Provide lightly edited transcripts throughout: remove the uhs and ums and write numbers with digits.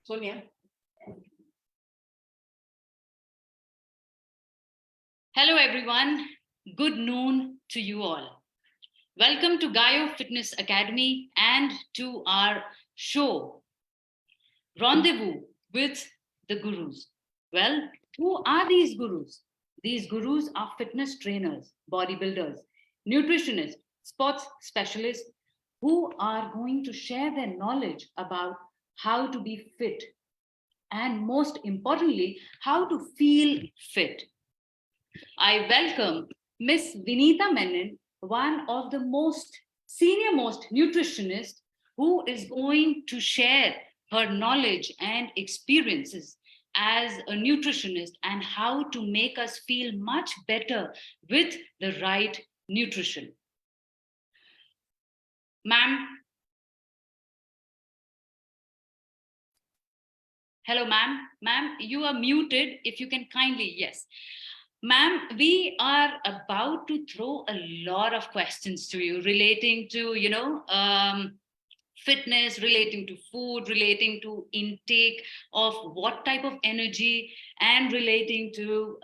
Sonia. Hello, everyone. Good noon to you all. Welcome to Gaio Fitness Academy and to our show, Rendezvous with the Gurus. Well, who are these gurus? These gurus are fitness trainers, bodybuilders, nutritionists, sports specialists who are going to share their knowledge about how to be fit and, most importantly, how to feel fit. I welcome Miss Vinita Menon, one of the most senior-most nutritionists who is going to share her knowledge and experiences as a nutritionist and how to make us feel much better with the right nutrition. Ma'am. Hello, ma'am. Ma'am, you are muted. If you can kindly, yes. Ma'am, we are about to throw a lot of questions to you relating to, fitness, relating to food, relating to intake of what type of energy, and relating to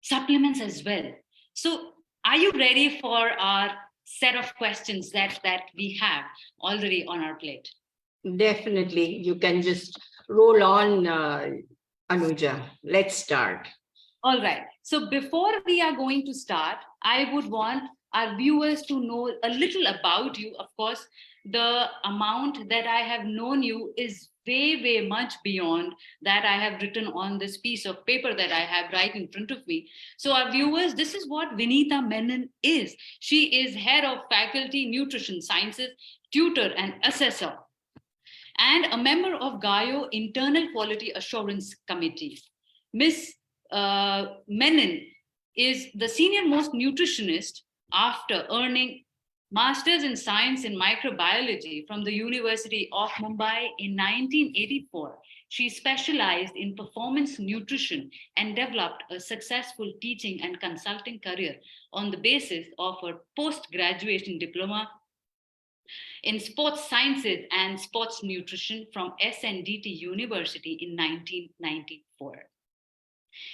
supplements as well. So are you ready for our set of questions that we have already on our plate? Definitely. You can just roll on, Anuja. Let's start. All right. So before we are going to start, I would want our viewers to know a little about you. Of course, the amount that I have known you is way, way much beyond that I have written on this piece of paper that I have right in front of me. So our viewers, this is what Vinita Menon is. She is head of faculty nutrition sciences, tutor and assessor, and a member of Gaio Internal Quality Assurance Committee. Ms. Menon is the senior most nutritionist after earning Masters in Science in Microbiology from the University of Mumbai in 1984. She specialized in performance nutrition and developed a successful teaching and consulting career on the basis of her post-graduation diploma in sports sciences and sports nutrition from SNDT University in 1994.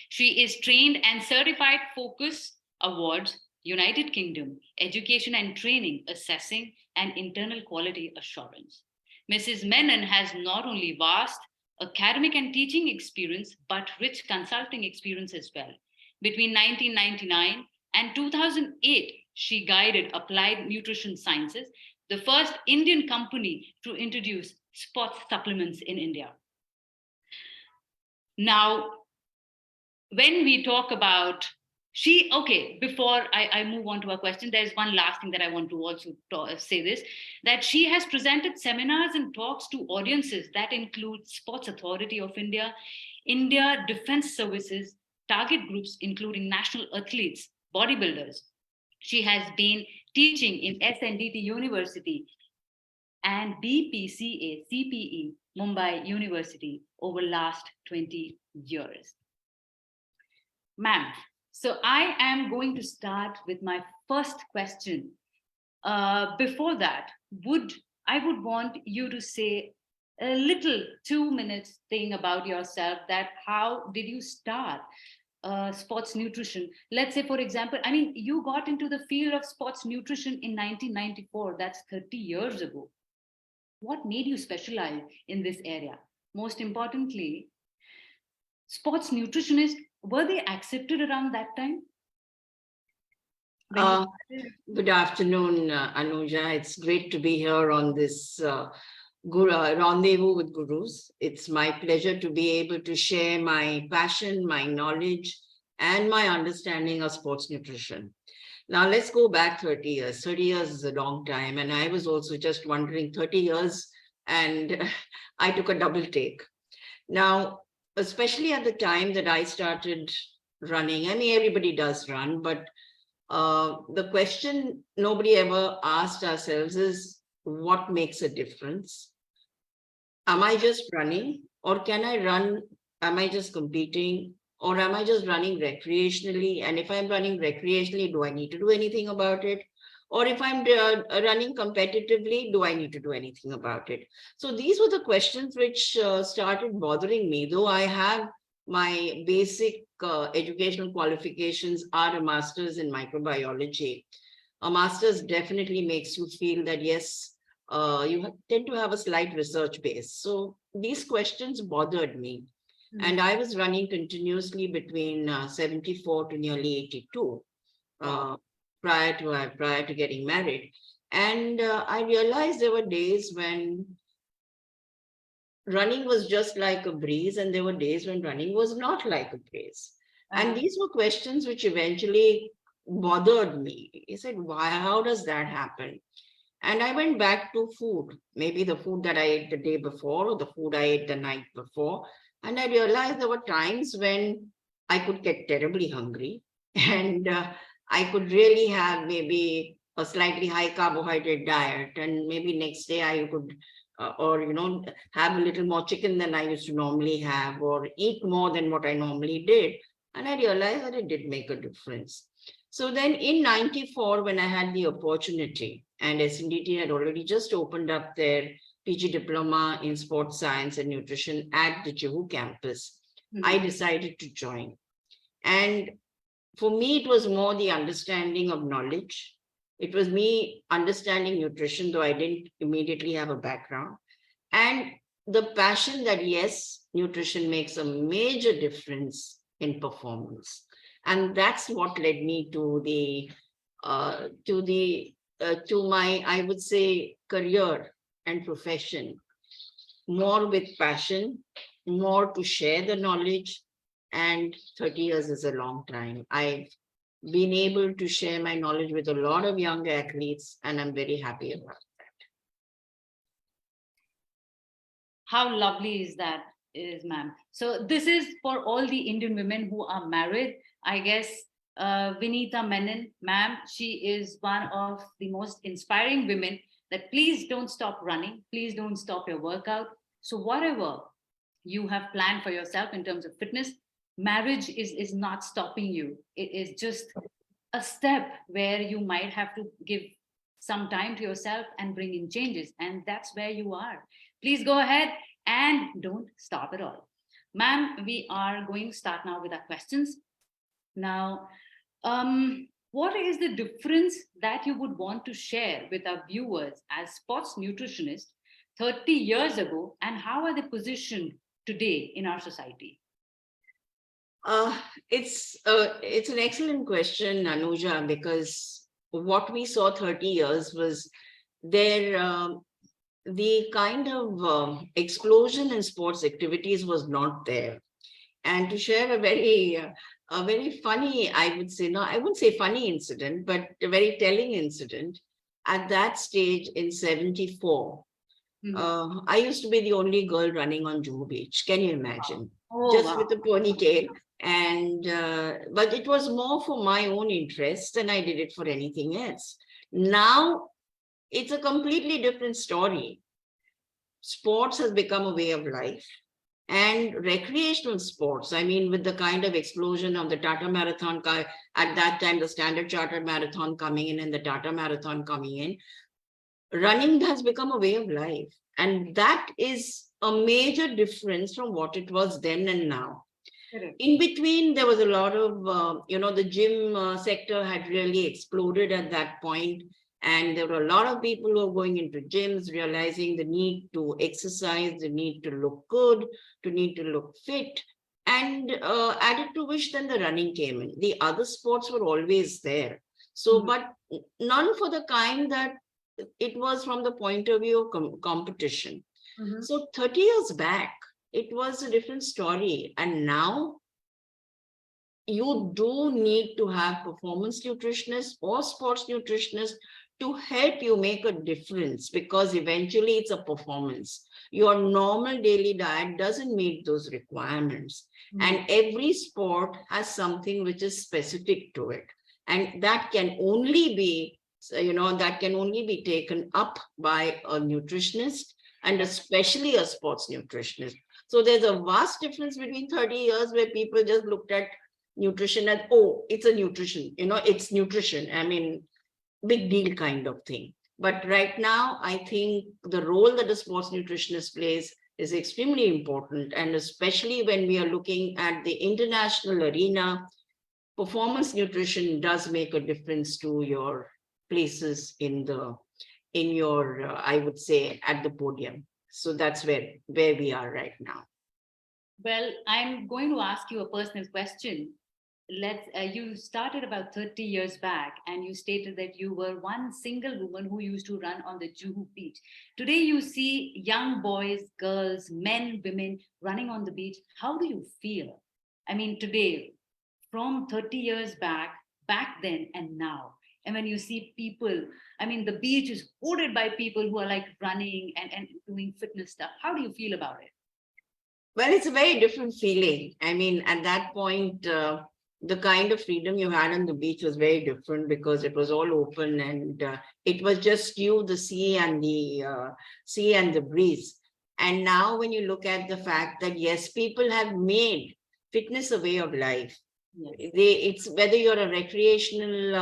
She is trained and certified Focus Awards, United Kingdom, Education and Training, Assessing, and Internal Quality Assurance. Mrs. Menon has not only vast academic and teaching experience, but rich consulting experience as well. Between 1999 and 2008, she guided Applied Nutrition Sciences, the first Indian company to introduce sports supplements in India. Now, when we talk about before I move on to a question, there's one last thing that I want to also say this, that she has presented seminars and talks to audiences that include Sports Authority of India, India Defense Services, target groups including national athletes, bodybuilders. She has been teaching in SNDT University and BPCA CPE Mumbai University over last 20 years. Ma'am, so I am going to start with my first question. Before that, I would want you to say a little 2 minutes thing about yourself, that how did you start sports nutrition? Let's say, for example, I mean, you got into the field of sports nutrition in 1994. That's 30 years ago. What made you specialize in this area? Most importantly, sports nutritionists, were they accepted around that time? Good afternoon, Anuja. It's great to be here on this Rendezvous with Gurus. It's my pleasure to be able to share my passion, my knowledge, and my understanding of sports nutrition. Now, let's go back 30 years. 30 years is a long time. And I was also just wondering, 30 years, and I took a double take. Now, especially at the time that I started running, I mean, everybody does run, but the question nobody ever asked ourselves is, what makes a difference? Am I just running, or can I run? Am I just competing, or am I just running recreationally? And if I'm running recreationally, do I need to do anything about it? Or if I'm running competitively, do I need to do anything about it? So these were the questions which started bothering me, though I have my basic educational qualifications are a master's in microbiology. A master's definitely makes you feel that, yes, tend to have a slight research base. So these questions bothered me. And I was running continuously between 74 to nearly 82 prior to getting married. And I realized there were days when running was just like a breeze, and there were days when running was not like a breeze. And these were questions which eventually bothered me. He said, why, how does that happen? And I went back to food, maybe the food that I ate the day before or the food I ate the night before. And I realized there were times when I could get terribly hungry and I could really have maybe a slightly high carbohydrate diet. And maybe next day I could, have a little more chicken than I used to normally have, or eat more than what I normally did. And I realized that it did make a difference. So then in 94, when I had the opportunity, and SNDT had already just opened up their PG diploma in sports science and nutrition at the Chihu campus, I decided to join. And for me, it was more the understanding of knowledge. It was me understanding nutrition, though I didn't immediately have a background. And the passion that, yes, nutrition makes a major difference in performance. And that's what led me to my, I would say, career and profession. More with passion, more to share the knowledge. And 30 years is a long time. I've been able to share my knowledge with a lot of young athletes, and I'm very happy about that. How lovely is that, ma'am? So this is for all the Indian women who are married. I guess Vinita Menon, ma'am, she is one of the most inspiring women that please don't stop running. Please don't stop your workout. So whatever you have planned for yourself in terms of fitness, marriage is not stopping you. It is just a step where you might have to give some time to yourself and bring in changes. And that's where you are. Please go ahead and don't stop at all. Ma'am, we are going to start now with our questions. Now, what is the difference that you would want to share with our viewers as sports nutritionists 30 years ago, and how are they positioned today in our society? It's an excellent question, Anuja, because what we saw 30 years was the kind of explosion in sports activities was not there. And to share a very funny, I would say, no, I wouldn't say funny incident, but a very telling incident. At that stage in 74, I used to be the only girl running on Juhu Beach. Can you imagine? Just with a ponytail. And but it was more for my own interest than I did it for anything else. Now it's a completely different story. Sports has become a way of life, and recreational sports, I mean, with the kind of explosion of the Tata Marathon, at that time the Standard Chartered Marathon coming in and the Tata Marathon coming in, running has become a way of life. And that is a major difference from what it was then and now. In between, there was a lot of, the gym sector had really exploded at that point. And there were a lot of people who were going into gyms, realizing the need to exercise, the need to look good, the need to look fit. And added to which then the running came in. The other sports were always there. So, but none for the kind that it was from the point of view of competition. So 30 years back, it was a different story. And now you do need to have performance nutritionists or sports nutritionists to help you make a difference, because eventually it's a performance. Your normal daily diet doesn't meet those requirements. And every sport has something which is specific to it. And that can only be, taken up by a nutritionist, and especially a sports nutritionist. So there's a vast difference between 30 years where people just looked at nutrition as, oh, it's a nutrition, it's nutrition. I mean, big deal kind of thing. But right now, I think the role that a sports nutritionist plays is extremely important. And especially when we are looking at the international arena, performance nutrition does make a difference to your places in your, I would say, at the podium. So that's where we are right now. Well, I'm going to ask you a personal question. You started about 30 years back, and you stated that you were one single woman who used to run on the Juhu beach. Today you see young boys, girls, men, women running on the beach. How do you feel? I mean, today, from 30 years back then and now, and when you see people, I mean, the beach is coated by people who are like running and doing fitness stuff. How do you feel about it? Well, it's a very different feeling. I mean, at that point, the kind of freedom you had on the beach was very different because it was all open and it was just you, the sea and the breeze. And now when you look at the fact that, yes, people have made fitness a way of life. Yes. It's whether you're a recreational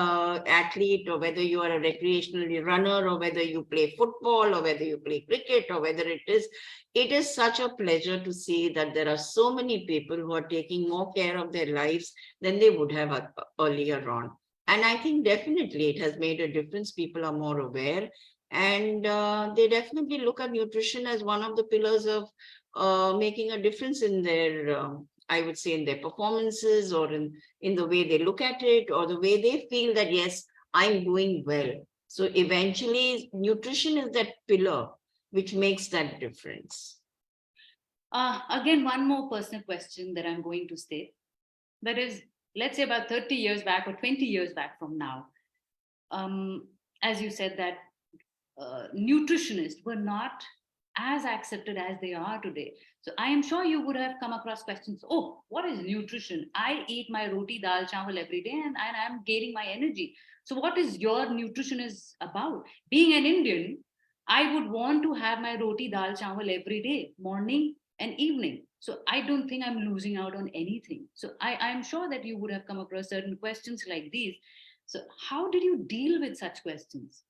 athlete or whether you are a recreational runner or whether you play football or whether you play cricket or whether it is such a pleasure to see that there are so many people who are taking more care of their lives than they would have earlier on. And I think definitely it has made a difference. People are more aware and they definitely look at nutrition as one of the pillars of making a difference in their I would say in their performances or in the way they look at it or the way they feel that, yes, I'm doing well. So eventually nutrition is that pillar which makes that difference. Again, one more personal question that I'm going to state. That is, let's say about 30 years back or 20 years back from now, as you said that nutritionists were not as accepted as they are today. So I am sure you would have come across questions. Oh, what is nutrition? I eat my roti dal chawal every day and I'm gaining my energy. So what is your nutrition is about? Being an Indian, I would want to have my roti dal chawal every day, morning and evening. So I don't think I'm losing out on anything. So I'm sure that you would have come across certain questions like these. So how did you deal with such questions?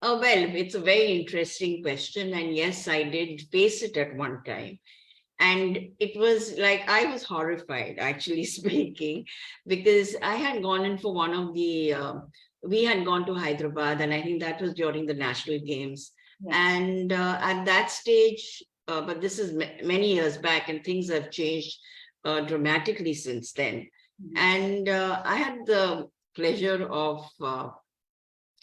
Well, it's a very interesting question. And yes, I did face it at one time. And it was like, I was horrified, actually speaking, because I had gone in for one of the, we had gone to Hyderabad, and I think that was during the National Games. Yeah. And at that stage, but this is many years back, and things have changed dramatically since then. Mm-hmm. And I had the pleasure of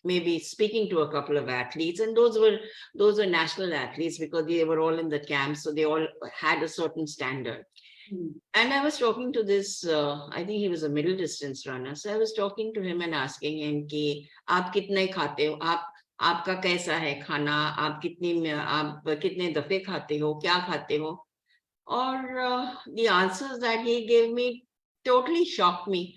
maybe speaking to a couple of athletes, and those were national athletes because they were all in the camp, so they all had a certain standard. And I was talking to this, I think he was a middle distance runner. So I was talking to him and asking him कि आप कितने खाते हो, आपका कैसा है खाना, आप कितने दफे खाते हो, क्या खाते हो? Or the answers that he gave me totally shocked me.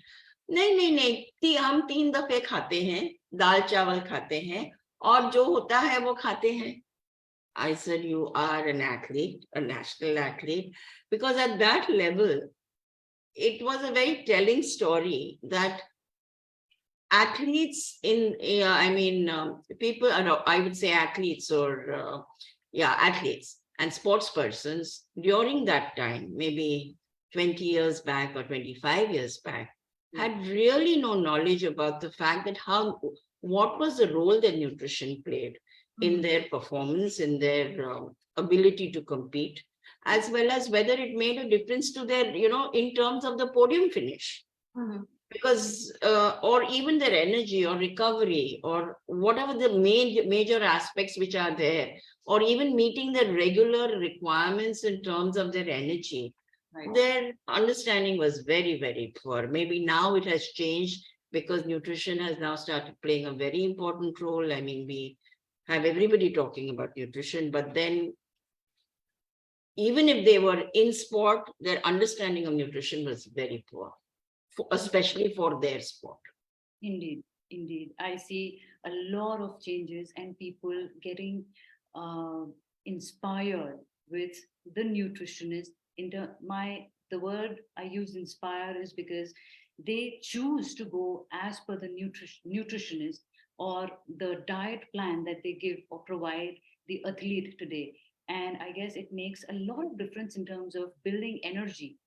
नहीं नहीं नहीं, हम 3 दफे खाते हैं, दाल चावल खाते हैं और जो होता है वो खाते हैं. I said, you are an athlete, a national athlete, because at that level, it was a very telling story that athletes people are, I would say athletes or, athletes and sports persons during that time, maybe 20 years back or 25 years back, had really no knowledge about the fact that what was the role that nutrition played in their performance, in their ability to compete, as well as whether it made a difference to their, in terms of the podium finish. Mm-hmm. Because, or even their energy or recovery or whatever the major aspects which are there, or even meeting the regular requirements in terms of their energy. Right. Their understanding was very, very poor. Maybe now it has changed because nutrition has now started playing a very important role. I mean, we have everybody talking about nutrition, but then even if they were in sport, their understanding of nutrition was very poor, especially for their sport. Indeed, indeed. I see a lot of changes and people getting inspired with the nutritionist. The word I use inspire is because they choose to go as per the nutritionist or the diet plan that they give or provide the athlete today. And I guess it makes a lot of difference in terms of building energy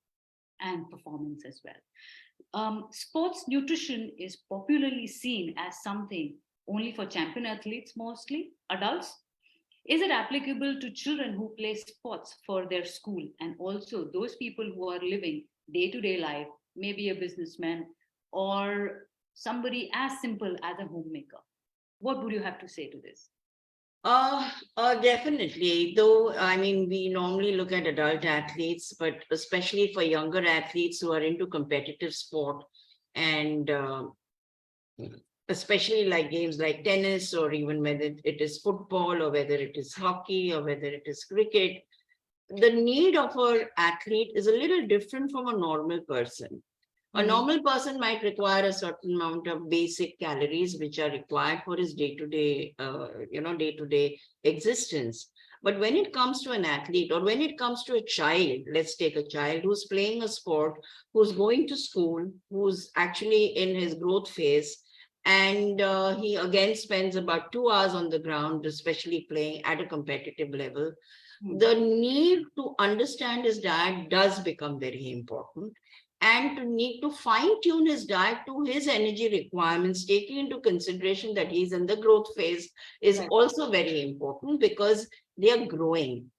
and performance as well. Sports nutrition is popularly seen as something only for champion athletes, mostly adults. Is it applicable to children who play sports for their school and also those people who are living day to day life, maybe a businessman or somebody as simple as a homemaker? What would you have to say to this? Definitely. Though, I mean, we normally look at adult athletes, but especially for younger athletes who are into competitive sport and especially like games like tennis, or even whether it is football or whether it is hockey or whether it is cricket, the need of an athlete is a little different from a normal person. A normal person might require a certain amount of basic calories, which are required for his day-to-day, day-to-day existence. But when it comes to an athlete, or when it comes to a child, let's take a child who's playing a sport, who's going to school, who's actually in his growth phase, and he again spends about 2 hours on the ground, especially playing at a competitive level. The need to understand his diet does become very important, and to need to fine tune his diet to his energy requirements, taking into consideration that he's in the growth phase, is also very important because they are growing.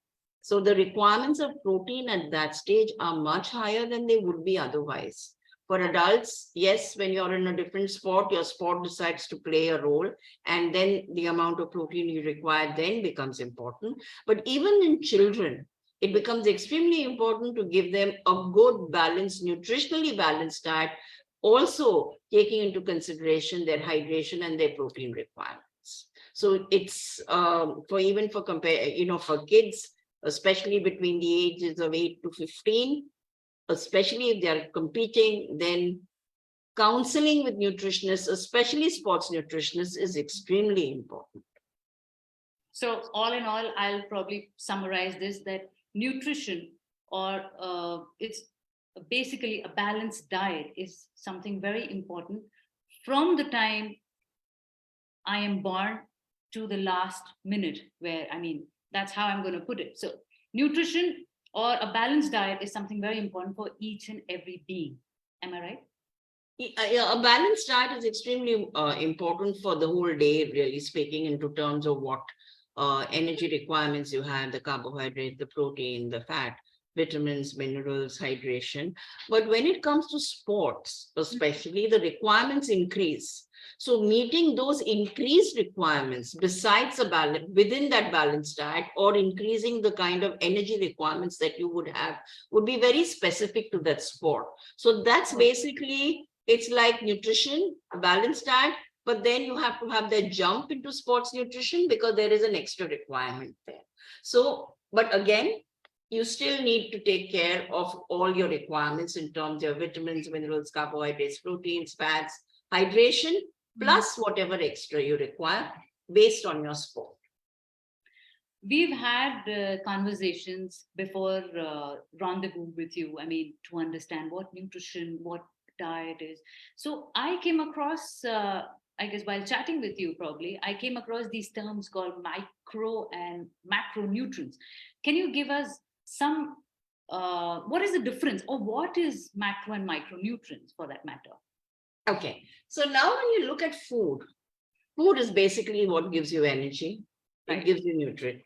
So the requirements of protein at that stage are much higher than they would be otherwise. For adults, yes, when you're in a different sport, your sport decides to play a role, and then the amount of protein you require then becomes important. But even in children, it becomes extremely important to give them a good, balanced, nutritionally balanced diet, also taking into consideration their hydration and their protein requirements. So it's for kids, especially between the ages of 8 to 15, especially if they are competing, then counseling with nutritionists, especially sports nutritionists, is extremely important. So all in all, I'll probably summarize this, that nutrition, or it's basically a balanced diet, is something very important from the time I am born to the last minute, where, I mean, that's how I'm going to put it. So nutrition or a balanced diet is something very important for each and every being. Am I right? A balanced diet is extremely important for the whole day, really speaking, into terms of what energy requirements you have, the carbohydrate, the protein, the fat, vitamins, minerals, hydration. But when it comes to sports, especially, the requirements increase. So meeting those increased requirements, besides a balance within that balanced diet, or increasing the kind of energy requirements that you would have, would be very specific to that sport. So that's basically, it's like nutrition, a balanced diet, but then you have to have that jump into sports nutrition because there is an extra requirement there. So, but again, you still need to take care of all your requirements in terms of vitamins, minerals, carbohydrates, proteins, fats, hydration, plus whatever extra you require based on your sport. We've had conversations before Rendezvous with you, I mean, to understand what nutrition, what diet is. So I came across, I guess while chatting with you, probably, I came across these terms called micro and macronutrients. Can you give us some, what is the difference, or what is macro and micronutrients for that matter? Okay, so now when you look at food, food is basically what gives you energy. It gives you nutrients.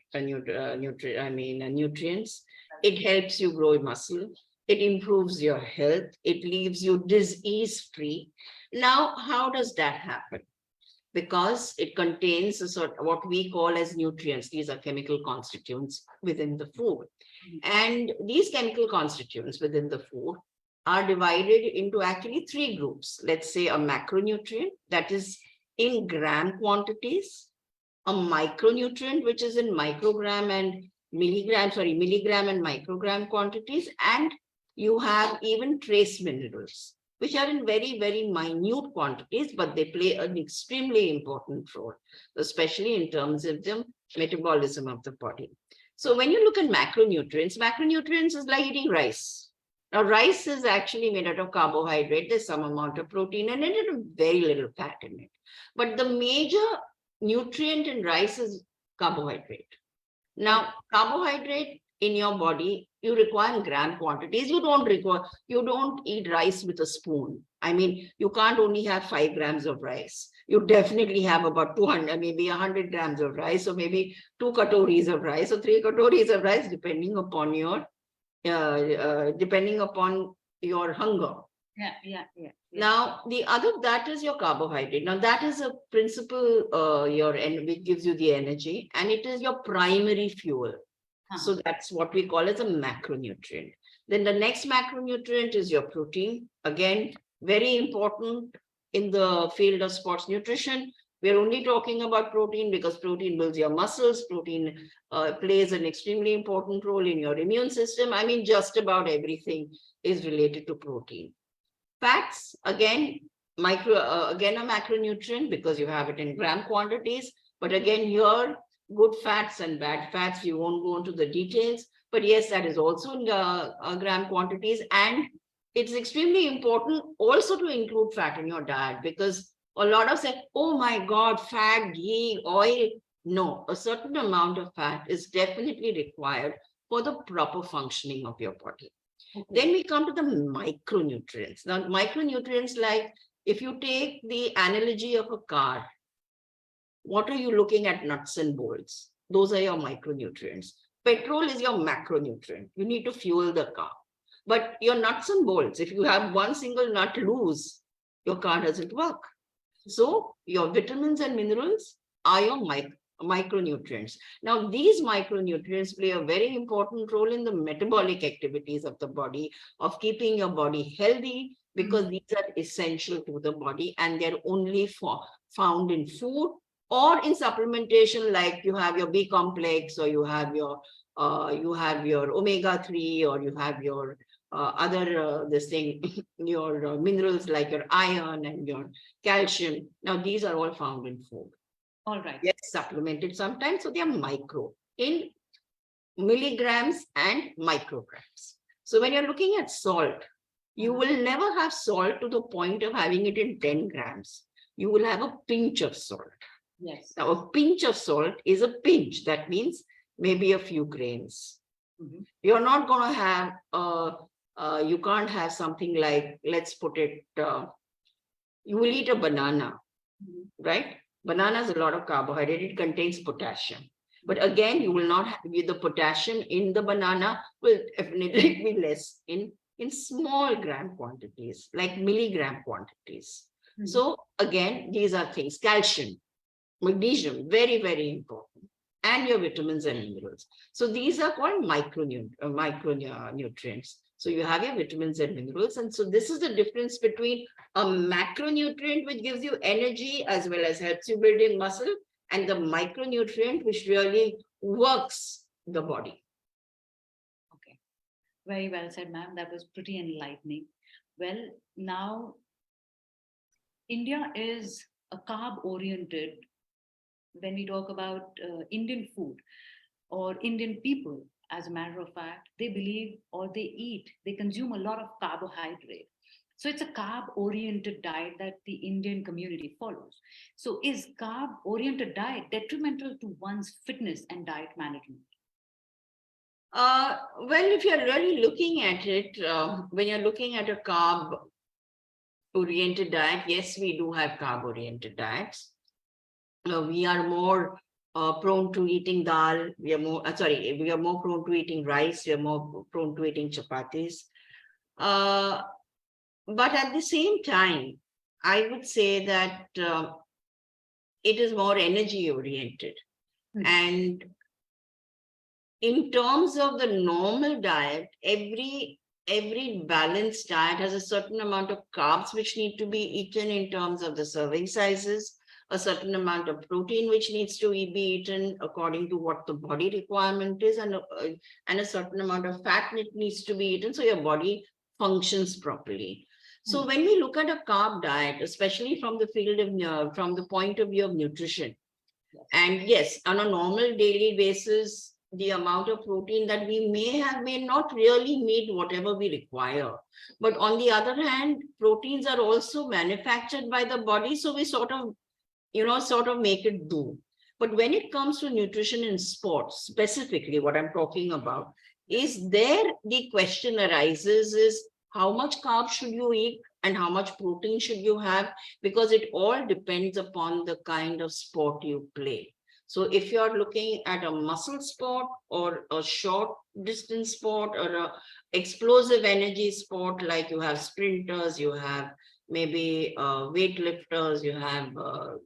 It helps you grow muscle. It improves your health. It leaves you disease-free. Now, how does that happen? Because it contains a sort of what we call as nutrients. These are chemical constituents within the food. And these chemical constituents within the food are divided into actually 3 groups. Let's say a macronutrient, that is in gram quantities, a micronutrient, which is in milligram and microgram quantities, and you have even trace minerals, which are in very, very minute quantities, but they play an extremely important role, especially in terms of the metabolism of the body. So when you look at macronutrients is like eating rice. Now, rice is actually made out of carbohydrate. There's some amount of protein and it has very little fat in it. But the major nutrient in rice is carbohydrate. Now, carbohydrate in your body, you require in gram quantities. You don't eat rice with a spoon. I mean, you can't only have 5 grams of rice. You definitely have about 200, maybe 100 grams of rice, or maybe 2 katoris of rice, or 3 katoris of rice, depending upon your hunger. Yeah. Now, the other, that is your carbohydrate. Now, that is a principle, which gives you the energy, and it is your primary fuel. So that's what we call as a macronutrient. Then the next macronutrient is your protein. Again, very important in the field of sports nutrition. We're only talking about protein because protein builds your muscles. Protein plays an extremely important role in your immune system. I mean, just about everything is related to protein. Fats, again, again a macronutrient because you have it in gram quantities. But again, here, good fats and bad fats, you won't go into the details. But yes, that is also in gram quantities. And it's extremely important also to include fat in your diet, because a lot of say, oh my God, fat, ghee, oil. No, a certain amount of fat is definitely required for the proper functioning of your body. Okay. Then we come to the micronutrients. Now, micronutrients, like if you take the analogy of a car, what are you looking at? Nuts and bolts. Those are your micronutrients. Petrol is your macronutrient. You need to fuel the car. But your nuts and bolts, if you have one single nut loose, your car doesn't work. So your vitamins and minerals are your micronutrients. Now, these micronutrients play a very important role in the metabolic activities of the body, of keeping your body healthy, because these are essential to the body and they're only found in food or in supplementation, like you have your B complex, or you have your omega-3, or you have your your minerals like your iron and your calcium. Now, these are all found in food. All right. Yes, supplemented sometimes. So they are micro in milligrams and micrograms. So when you're looking at salt, you will never have salt to the point of having it in 10 grams. You will have a pinch of salt. Yes. Now, a pinch of salt is a pinch. That means maybe a few grains. You're not going to have, you can't have something like, let's put it, you will eat a banana, right? Banana is a lot of carbohydrate. It contains potassium. But again, you will not have the potassium in the banana will definitely be less in small gram quantities, like milligram quantities. So again, these are things. Calcium, magnesium, very, very important. And your vitamins and minerals. So these are called micronutrients. So you have your vitamins and minerals. And so this is the difference between a macronutrient, which gives you energy as well as helps you building muscle, and the micronutrient, which really works the body. Okay. Very well said, ma'am. That was pretty enlightening. Well, now, India is a carb-oriented, when we talk about Indian food or Indian people, as a matter of fact, they believe or they consume a lot of carbohydrate. So it's a carb-oriented diet that the Indian community follows. So is carb-oriented diet detrimental to one's fitness and diet management? Well, if you're really looking at it, when you're looking at a carb-oriented diet, yes, we do have carb-oriented diets. We are more prone to eating dal. We are more prone to eating rice. We are more prone to eating chapatis. But at the same time, I would say that it is more energy oriented. And in terms of the normal diet, every balanced diet has a certain amount of carbs which need to be eaten in terms of the serving sizes, a certain amount of protein which needs to be eaten according to what the body requirement is, and a certain amount of fat needs to be eaten so your body functions properly. So when we look at a carb diet, especially from the field of from the point of view of nutrition, and yes, on a normal daily basis, the amount of protein that we may not really meet whatever we require. But on the other hand, proteins are also manufactured by the body, so we sort of make it do. But when it comes to nutrition in sports, specifically what I'm talking about, is there the question arises is how much carbs should you eat and how much protein should you have? Because it all depends upon the kind of sport you play. So if you're looking at a muscle sport or a short distance sport or a explosive energy sport, like you have sprinters, you have maybe weightlifters, you have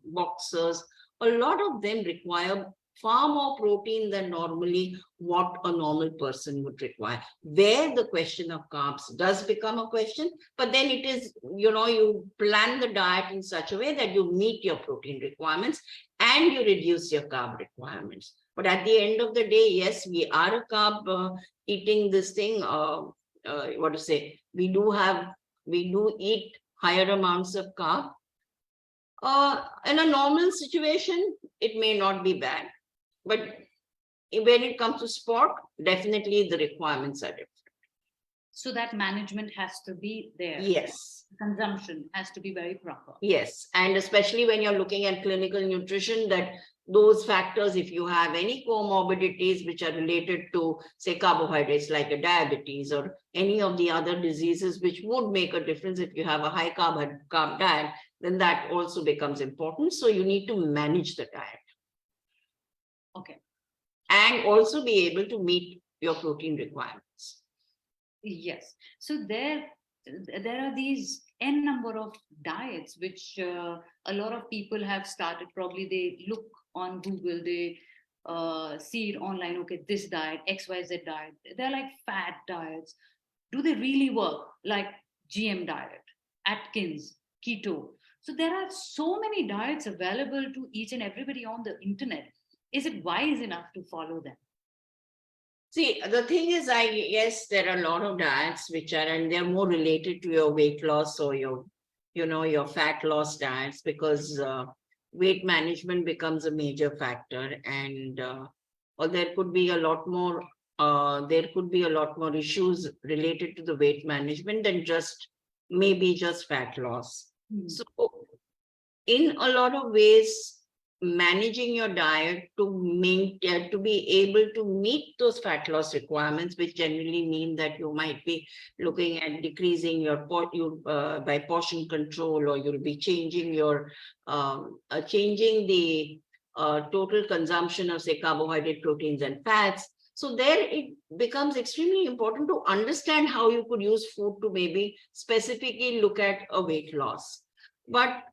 boxers, a lot of them require far more protein than normally what a normal person would require. There, the question of carbs does become a question, but then it is, you plan the diet in such a way that you meet your protein requirements and you reduce your carb requirements. But at the end of the day, yes, we are a carb eating this thing. We do eat higher amounts of carb. In a normal situation, it may not be bad. But when it comes to sport, definitely the requirements are different. So that management has to be there. Yes. Consumption has to be very proper. Yes. And especially when you're looking at clinical nutrition, that those factors, if you have any comorbidities which are related to, say, carbohydrates, like a diabetes or any of the other diseases, which would make a difference if you have a high carb diet, then that also becomes important. So you need to manage the diet. Okay. And also be able to meet your protein requirements. Yes. So there are these n number of diets which a lot of people have started. Probably they look on Google, they see it online. Okay, this diet, XYZ diet. They're like fat diets. Do they really work? Like GM diet, Atkins, keto. So there are so many diets available to each and everybody on the internet. Is it wise enough to follow them? See, the thing is, yes, there are a lot of diets which are, and they're more related to your weight loss or your fat loss diets, because weight management becomes a major factor, and or there could be a lot more issues related to the weight management than just fat loss. So in a lot of ways, managing your diet to be able to meet those fat loss requirements, which generally mean that you might be looking at decreasing your by portion control, or you'll be changing the total consumption of, say, carbohydrate, proteins, and fats. So there it becomes extremely important to understand how you could use food to maybe specifically look at a weight loss. But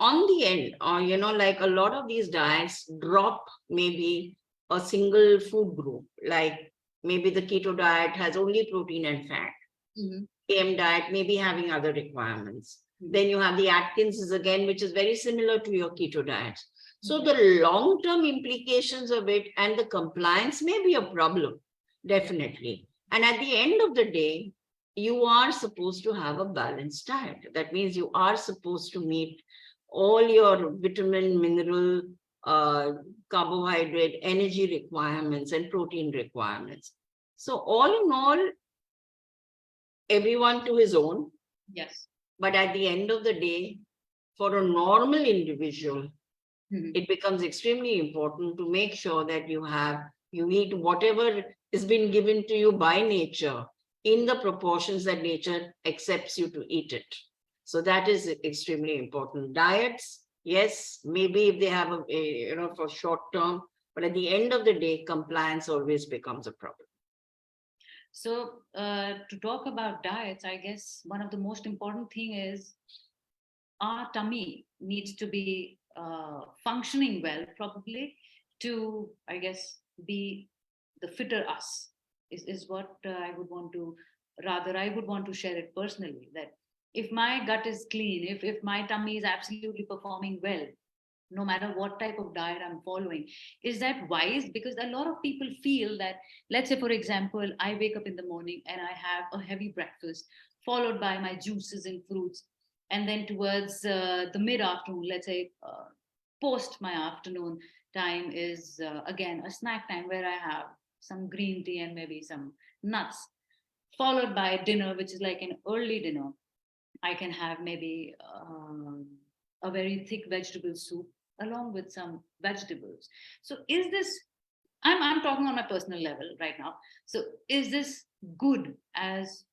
on the end, like a lot of these diets drop maybe a single food group, like maybe the keto diet has only protein and fat. AM diet may be having other requirements. Then you have the Atkins again, which is very similar to your keto diet. So the long-term implications of it and the compliance may be a problem, definitely. And at the end of the day, you are supposed to have a balanced diet. That means you are supposed to meet all your vitamin, mineral, carbohydrate, energy requirements, and protein requirements. So all in all, everyone to his own. Yes. But at the end of the day, for a normal individual, it becomes extremely important to make sure that you eat whatever has been given to you by nature in the proportions that nature accepts you to eat it. So that is extremely important. Diets, yes, maybe if they have for short term, but at the end of the day, compliance always becomes a problem. So to talk about diets, I guess one of the most important thing is our tummy needs to be functioning well, probably, to, I guess, be the fitter us is what I would want to share it personally, that if my gut is clean, if my tummy is absolutely performing well, no matter what type of diet I'm following, is that wise? Because a lot of people feel that, let's say, for example, I wake up in the morning and I have a heavy breakfast, followed by my juices and fruits. And then towards the mid-afternoon, let's say post my afternoon time is again a snack time where I have some green tea and maybe some nuts, followed by dinner, which is like an early dinner. I can have maybe a very thick vegetable soup along with some vegetables. So is this, I'm talking on my personal level right now. So is this good as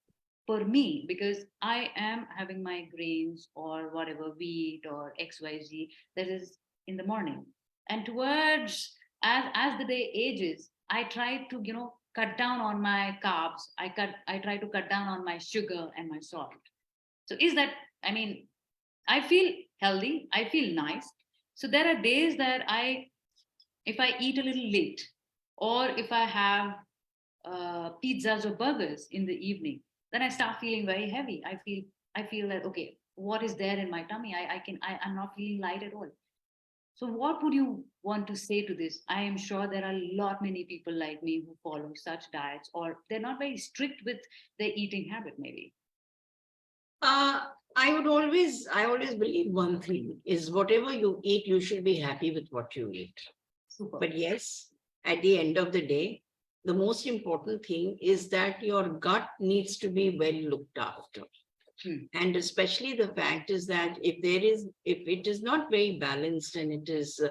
per me? Because I am having my grains or whatever wheat or XYZ that is in the morning. And towards as the day ages, I try to, cut down on my carbs. I try to cut down on my sugar and my salt. So is that, I mean, I feel healthy, I feel nice. So there are days that if I eat a little late, or if I have pizzas or burgers in the evening, then I start feeling very heavy. I feel that, okay, what is there in my tummy? I'm not feeling light at all. So what would you want to say to this? I am sure there are a lot many people like me who follow such diets, or they're not very strict with their eating habit, maybe. Uh, I always believe one thing is whatever you eat, you should be happy with what you eat. Super. But yes, at the end of the day, the most important thing is that your gut needs to be well looked after. And especially the fact is that if it is not very balanced and it is,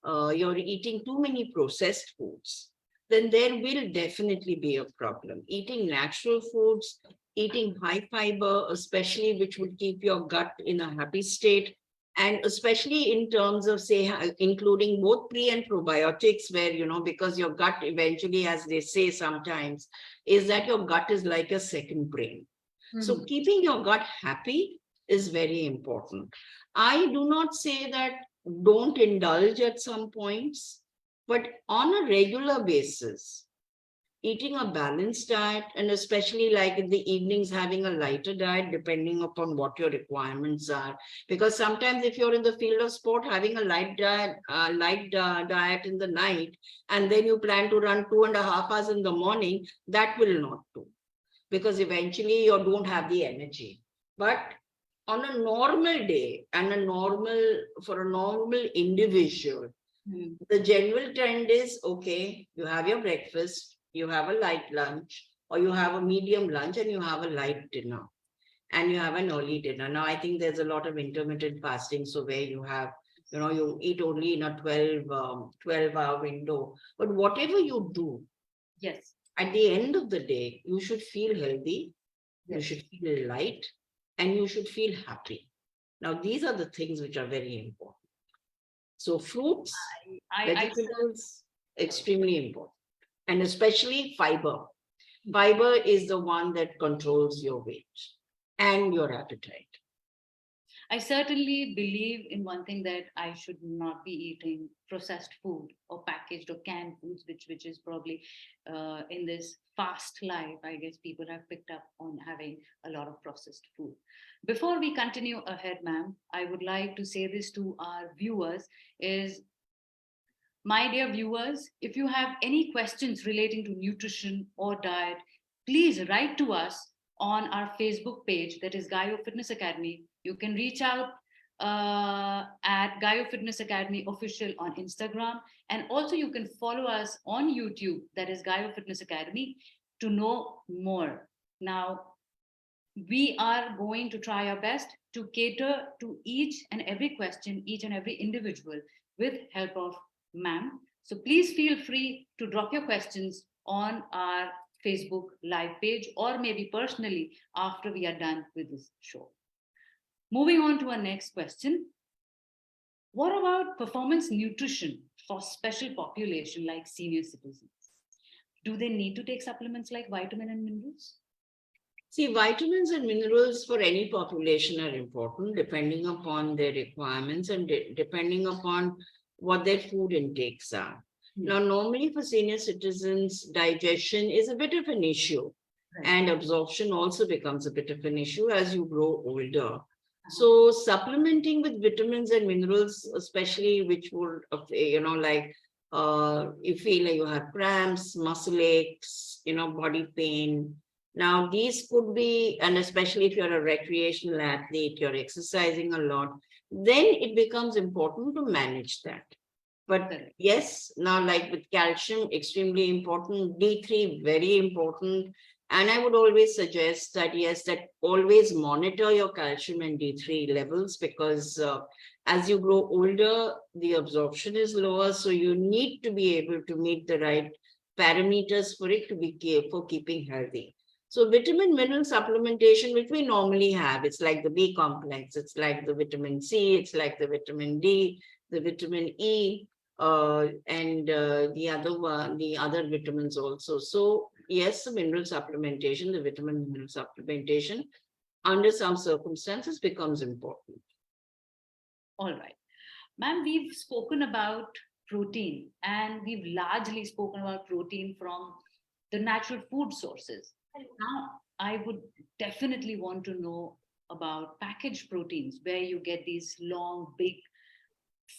you're eating too many processed foods, then there will definitely be a problem. Eating natural foods, eating high fiber, especially which would keep your gut in a happy state, and especially in terms of, say, including both pre and probiotics, where, because your gut eventually, as they say sometimes, is that your gut is like a second brain. So keeping your gut happy is very important. I do not say that don't indulge at some points, but on a regular basis, eating a balanced diet, and especially like in the evenings, having a lighter diet, depending upon what your requirements are. Because sometimes if you're in the field of sport, having a light diet, diet in the night, and then you plan to run 2.5 hours in the morning, that will not do. Because eventually you don't have the energy. But on a normal day and for a normal individual, the general trend is, okay, you have your breakfast, you have a light lunch, or you have a medium lunch, and you have a light dinner, and you have an early dinner. Now, I think there's a lot of intermittent fasting, so where you have, you eat only in a 12-hour window. But whatever you do, yes, at the end of the day, you should feel healthy, you yes, should feel light, and you should feel happy. Now, these are the things which are very important. So fruits, vegetables, extremely important. And especially fiber. Fiber is the one that controls your weight and your appetite. I certainly believe in one thing, that I should not be eating processed food or packaged or canned foods, which is probably in this fast life, I guess people have picked up on having a lot of processed food. Before we continue ahead, ma'am, I would like to say this to our viewers is, my dear viewers, if you have any questions relating to nutrition or diet, please write to us on our Facebook page, that is Gaio Fitness Academy. You can reach out at Gaio Fitness Academy Official on Instagram. And also you can follow us on YouTube, that is Gaio Fitness Academy, to know more. Now, we are going to try our best to cater to each and every question, each and every individual, with help of ma'am. So please feel free to drop your questions on our Facebook live page, or maybe personally after we are done with this show. Moving on to our next question. What about performance nutrition for special population like senior citizens? Do they need to take supplements like vitamin and minerals? See, vitamins and minerals for any population are important depending upon their requirements and depending upon what their food intakes are. Now, normally for senior citizens, digestion is a bit of an issue, and absorption also becomes a bit of an issue as you grow older. So supplementing with vitamins and minerals, especially which would, like you feel like you have cramps, muscle aches, body pain. Now, these could be, and especially if you're a recreational athlete, you're exercising a lot, then it becomes important to manage that. But Correct. yes, now like with calcium, extremely important, D3, very important. And I would always suggest that, yes, that always monitor your calcium and D3 levels, because as you grow older, the absorption is lower. So you need to be able to meet the right parameters for it to be for keeping healthy. So vitamin mineral supplementation, which we normally have, it's like the B complex, it's like the vitamin C, it's like the vitamin D, the vitamin E, and the other one, the other vitamins also. So yes, the mineral supplementation, the vitamin mineral supplementation, under some circumstances becomes important. All right. Ma'am, we've spoken about protein, and we've largely spoken about protein from the natural food sources. Now, I would definitely want to know about packaged proteins, where you get these long, big,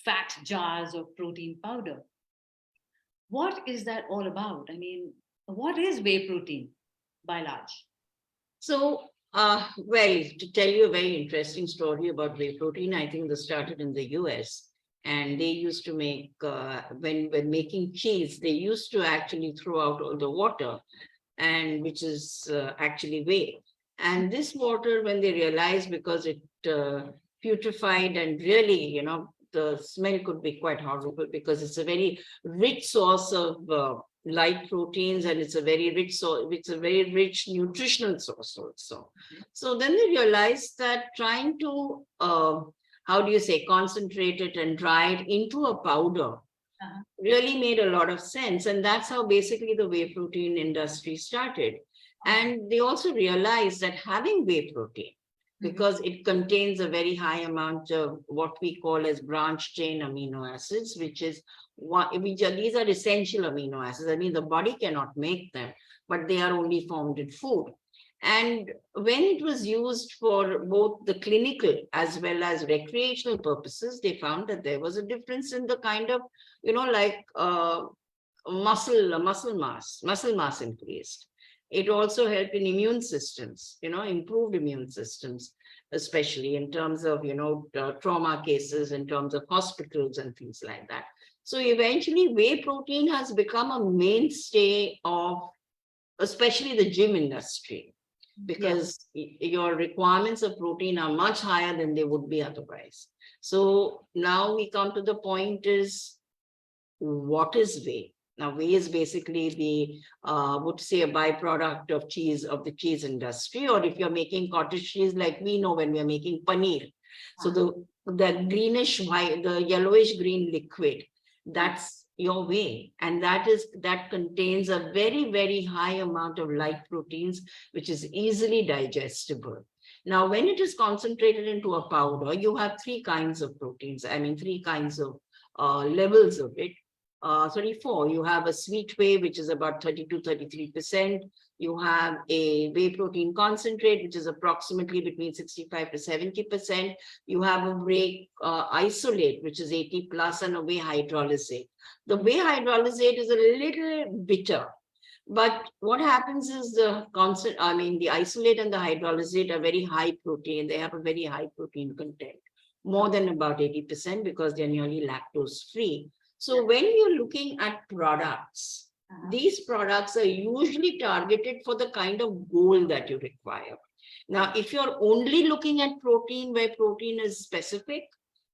fat jars of protein powder. What is that all about? I mean, what is whey protein by large? So, well, to tell you a very interesting story about whey protein, I think this started in the US. And they used to make, when making cheese, they used to actually throw out all the water, and which is actually whey. And this water, when they realized, because it putrefied and really, the smell could be quite horrible, because it's a very rich source of light proteins, and it's a very rich source, it's a very rich nutritional source also. So then they realized that trying to, how do you say, concentrate it and dry it into a powder really made a lot of sense. And that's how basically the whey protein industry started. And they also realized that having whey protein, because it contains a very high amount of what we call as branched chain amino acids, which is these are essential amino acids. I mean, the body cannot make them, but they are only formed in food. And when it was used for both the clinical as well as recreational purposes, they found that there was a difference in the kind of, like muscle mass increased. It also helped in immune systems, improved immune systems, especially in terms of, trauma cases, in terms of hospitals and things like that. So eventually whey protein has become a mainstay of especially the gym industry, because your requirements of protein are much higher than they would be otherwise. So now we come to the point is, what is whey? Now, whey is basically would say a byproduct of cheese, of the cheese industry, or if you're making cottage cheese, like we know when we're making paneer. So the greenish white, the yellowish green liquid, that's your whey. And that contains a very, very high amount of light proteins, which is easily digestible. Now, when it is concentrated into a powder, you have three kinds of proteins. I mean, three kinds of levels of it. 34, you have a sweet whey, which is about 32-33%. You have a whey protein concentrate, which is approximately between 65 to 70%. You have a whey isolate, which is 80 plus, and a whey hydrolysate. The whey hydrolysate is a little bitter. But what happens is the isolate and the hydrolysate are very high protein. They have a very high protein content, more than about 80%, because they're nearly lactose free. So when you're looking at products, these products are usually targeted for the kind of goal that you require. Now, if you're only looking at protein where protein is specific,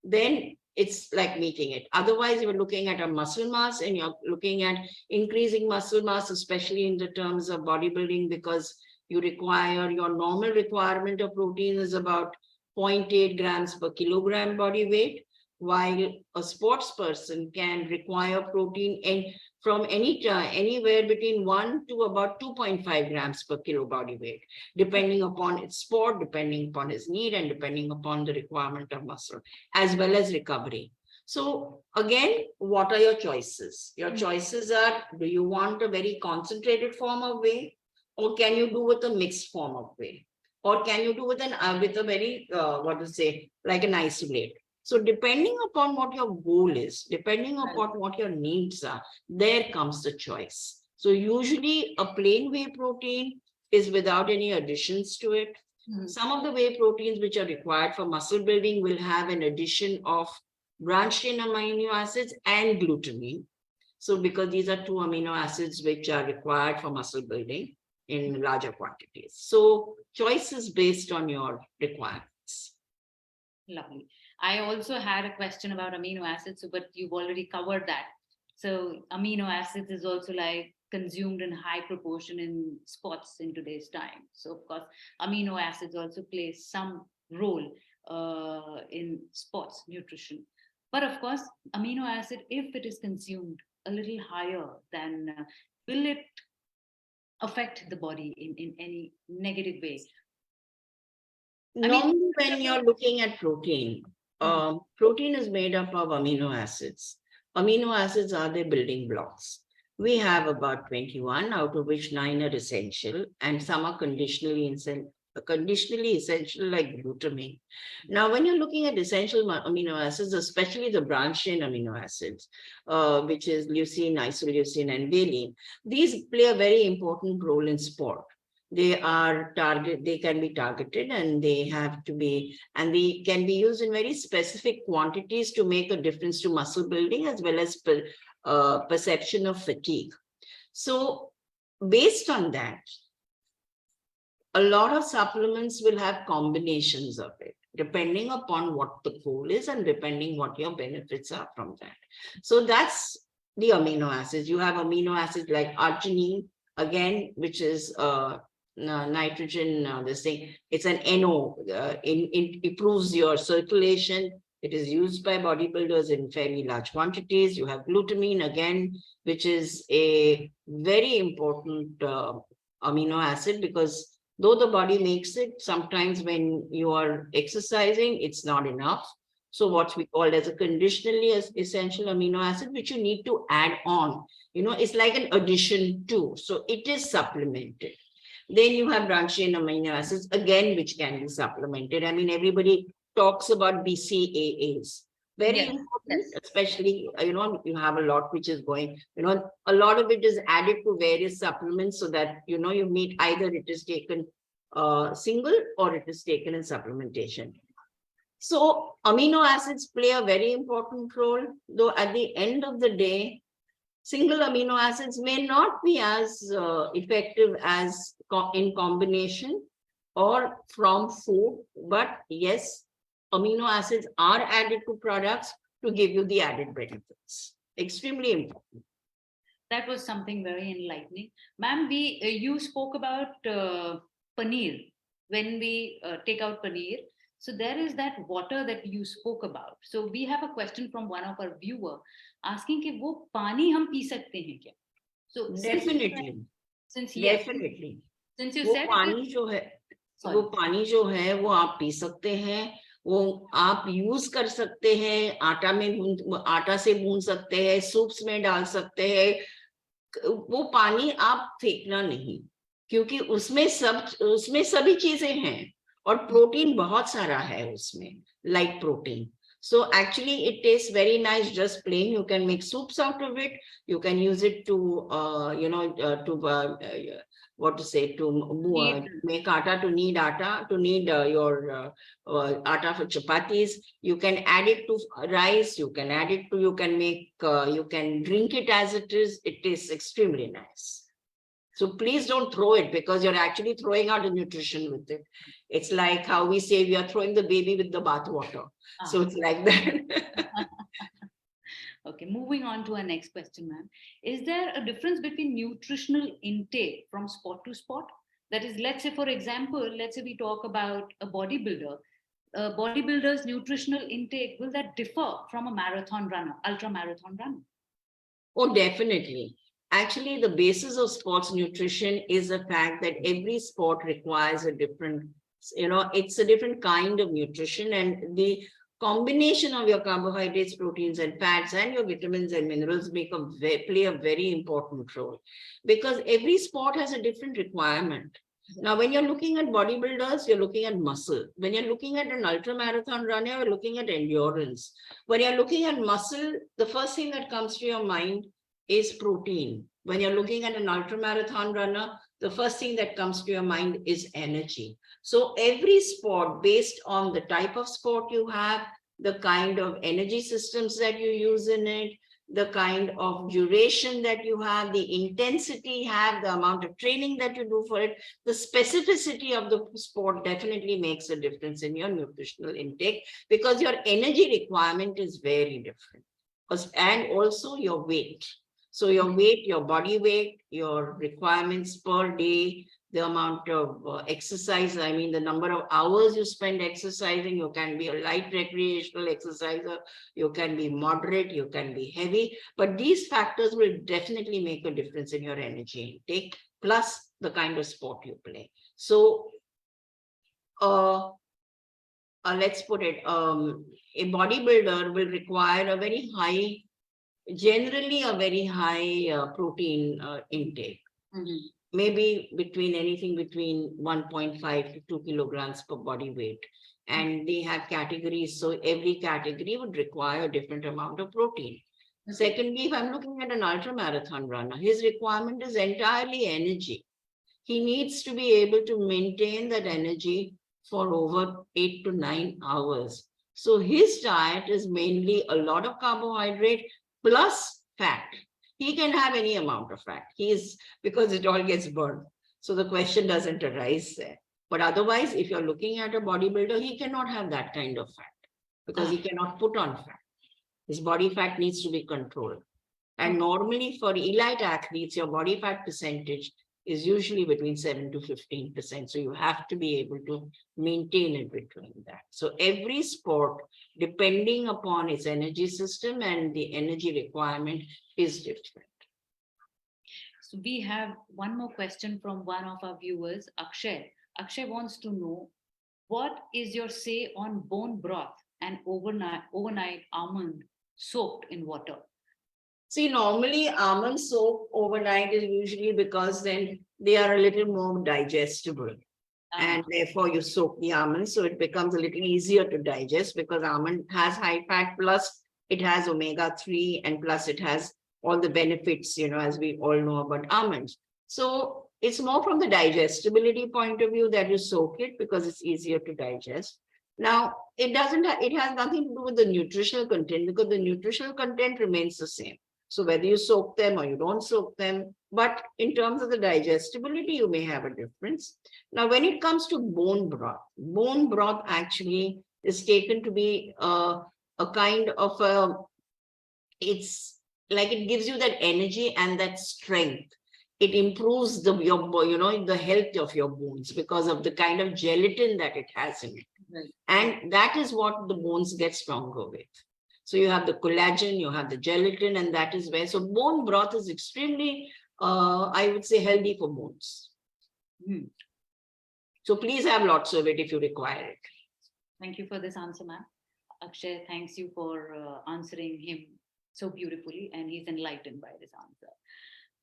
then it's like meeting it. Otherwise, you're looking at a muscle mass, and you're looking at increasing muscle mass, especially in the terms of bodybuilding, because you require, your normal requirement of protein is about 0.8 grams per kilogram body weight, while a sports person can require protein from anywhere between 1 to about 2.5 grams per kilo body weight, depending upon its sport, depending upon his need, and depending upon the requirement of muscle, as well as recovery. So again, what are your choices? Your choices are, do you want a very concentrated form of whey, or can you do with a mixed form of whey? Or can you do with a very, like an isolate? So depending upon what your goal is, depending upon what your needs are, there comes the choice. So usually a plain whey protein is without any additions to it. Some of the whey proteins which are required for muscle building will have an addition of branched chain amino acids and glutamine. So because these are two amino acids which are required for muscle building in larger quantities. So choice is based on your requirements. Lovely. I also had a question about amino acids, but you've already covered that. So amino acids is also like consumed in high proportion in sports in today's time. So of course, amino acids also play some role in sports nutrition. But of course, amino acid, if it is consumed a little higher, then will it affect the body in any negative way? Normally, when you're looking at protein, protein is made up of amino acids. Amino acids are the building blocks. We have about 21, out of which 9 are essential, and some are conditionally essential, like glutamine. Now, when you're looking at essential amino acids, especially the branched chain amino acids, which is leucine, isoleucine, and valine, these play a very important role in sport. They can be targeted, and they can be used in very specific quantities to make a difference to muscle building as well as perception of fatigue. So based on that, a lot of supplements will have combinations of it, depending upon what the goal is and depending what your benefits are from that. So that's the amino acids. You have amino acids like arginine, again, which is nitrogen, this thing, it's an NO, it improves your circulation. It is used by bodybuilders in fairly large quantities. You have glutamine, again, which is a very important amino acid, because though the body makes it, sometimes when you are exercising, it's not enough. So what we call as a conditionally essential amino acid, which you need to add on, it's like an addition to, so it is supplemented. Then you have branched chain amino acids, again, which can be supplemented. I mean, everybody talks about BCAAs. Very important, especially, you have a lot which is going, a lot of it is added to various supplements so that, you meet either it is taken single or it is taken in supplementation. So amino acids play a very important role, though at the end of the day, single amino acids may not be as effective as in combination or from food, but yes, amino acids are added to products to give you the added benefits. Extremely important. That was something very enlightening. Ma'am, you spoke about paneer. When we take out paneer, so there is that water that you spoke about. So we have a question from one of our viewer asking कि वो पानी हम P सकते हैं क्या? So definitely, since definitely, since you वो said पानी जो है वो आप पी सकते हैं, वो आप यूज कर सकते हैं, आटा से भून सकते हैं, सूप्स में डाल सकते हैं. वो पानी आप फेंकना नहीं, क्योंकि उसमें सभी चीजें हैं और प्रोटीन बहुत सारा है उसमें, like protein. So actually it tastes very nice, just plain. You can make soups out of it. You can use it to, make atta, to knead atta, to knead your atta for chapatis. You can add it to rice. You can add it to, you can drink it as it is. It tastes extremely nice. So please don't throw it, because you're actually throwing out the nutrition with it. It's like how we say we are throwing the baby with the bath water. So it's like that. Okay, moving on to our next question, ma'am. Is there a difference between nutritional intake from sport to sport? That is, let's say, for example, let's say we talk about a bodybuilder. A bodybuilder's nutritional intake, will that differ from a marathon runner, ultra marathon runner? Oh, definitely. Actually, the basis of sports nutrition is the fact that every sport requires a different, it's a different kind of nutrition, and the combination of your carbohydrates, proteins, and fats, and your vitamins and minerals play a very important role, because every sport has a different requirement. Now, when you're looking at bodybuilders, you're looking at muscle. When you're looking at an ultra marathon runner, you're looking at endurance. When you're looking at muscle, the first thing that comes to your mind is protein. When you're looking at an ultra marathon runner, the first thing that comes to your mind is energy. So every sport, based on the type of sport you have, the kind of energy systems that you use in it, the kind of duration that you have, the intensity you have, the amount of training that you do for it, the specificity of the sport definitely makes a difference in your nutritional intake, because your energy requirement is very different. And also your weight. So your weight, your body weight, your requirements per day, the amount of exercise, I mean, the number of hours you spend exercising. You can be a light recreational exerciser, you can be moderate, you can be heavy, but these factors will definitely make a difference in your energy intake, plus the kind of sport you play. So let's put it, a bodybuilder will require a very high, generally a very high protein intake. Maybe anything between 1.5 to 2 kilograms per body weight. And they have categories. So every category would require a different amount of protein. Secondly, if I'm looking at an ultra marathon runner, his requirement is entirely energy. He needs to be able to maintain that energy for over 8 to 9 hours. So his diet is mainly a lot of carbohydrate plus fat. He can have any amount of fat. Because it all gets burned. So the question doesn't arise there. But otherwise, if you're looking at a bodybuilder, he cannot have that kind of fat because he cannot put on fat. His body fat needs to be controlled. And normally for elite athletes, your body fat percentage is usually between 7 to 15%. So you have to be able to maintain it between that. So every sport, depending upon its energy system and the energy requirement, is different. So we have one more question from one of our viewers, Akshay. Akshay wants to know, what is your say on bone broth and overnight almond soaked in water? See, normally almond soak overnight is usually because then they are a little more digestible. And therefore you soak the almonds, so it becomes a little easier to digest, because almond has high fat, plus it has omega-3, and plus it has all the benefits, as we all know about almonds. So it's more from the digestibility point of view that you soak it, because it's easier to digest. Now, it has nothing to do with the nutritional content, because the nutritional content remains the same. So whether you soak them or you don't soak them, but in terms of the digestibility, you may have a difference. Now, when it comes to bone broth actually is taken to be a kind of it's like it gives you that energy and that strength. It improves the health of your bones because of the kind of gelatin that it has in it. Right. And that is what the bones get stronger with. So you have the collagen, you have the gelatin, and that is where. So bone broth is extremely, I would say, healthy for bones. So please have lots of it if you require it. Thank you for this answer, ma'am. Akshay thanks you for answering him so beautifully, and he's enlightened by this answer.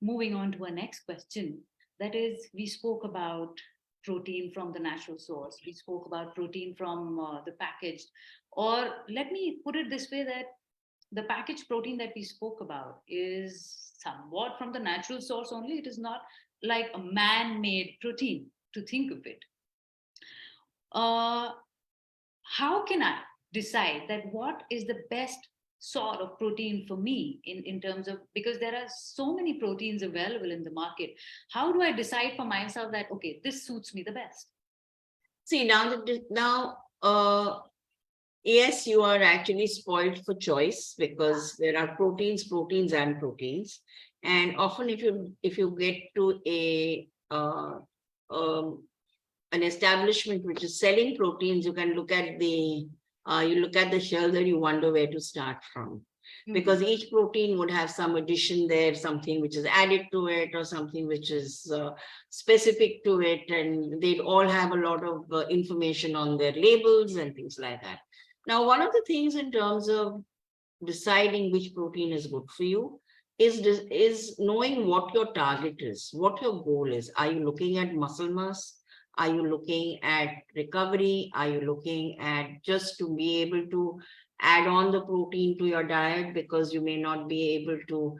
Moving on to our next question, that is, we spoke about protein from the natural source. We spoke about protein from the packaged, or let me put it this way, that the packaged protein that we spoke about is somewhat from the natural source only. It is not like a man-made protein, to think of it. How can I decide that what is the best sort of protein for me in terms of, because there are so many proteins available in the market? How do I decide for myself that, okay, this suits me the best? See, now, yes, you are actually spoiled for choice, because there are proteins. And often if you get to an establishment which is selling proteins, you can look at the shelves and you wonder where to start from. Because each protein would have some addition there, something which is added to it, or something which is specific to it, and they all have a lot of information on their labels and things like that. Now, one of the things in terms of deciding which protein is good for you is knowing what your target is, what your goal is. Are you looking at muscle mass? Are you looking at recovery? Are you looking at just to be able to add on the protein to your diet, because you may not be able to,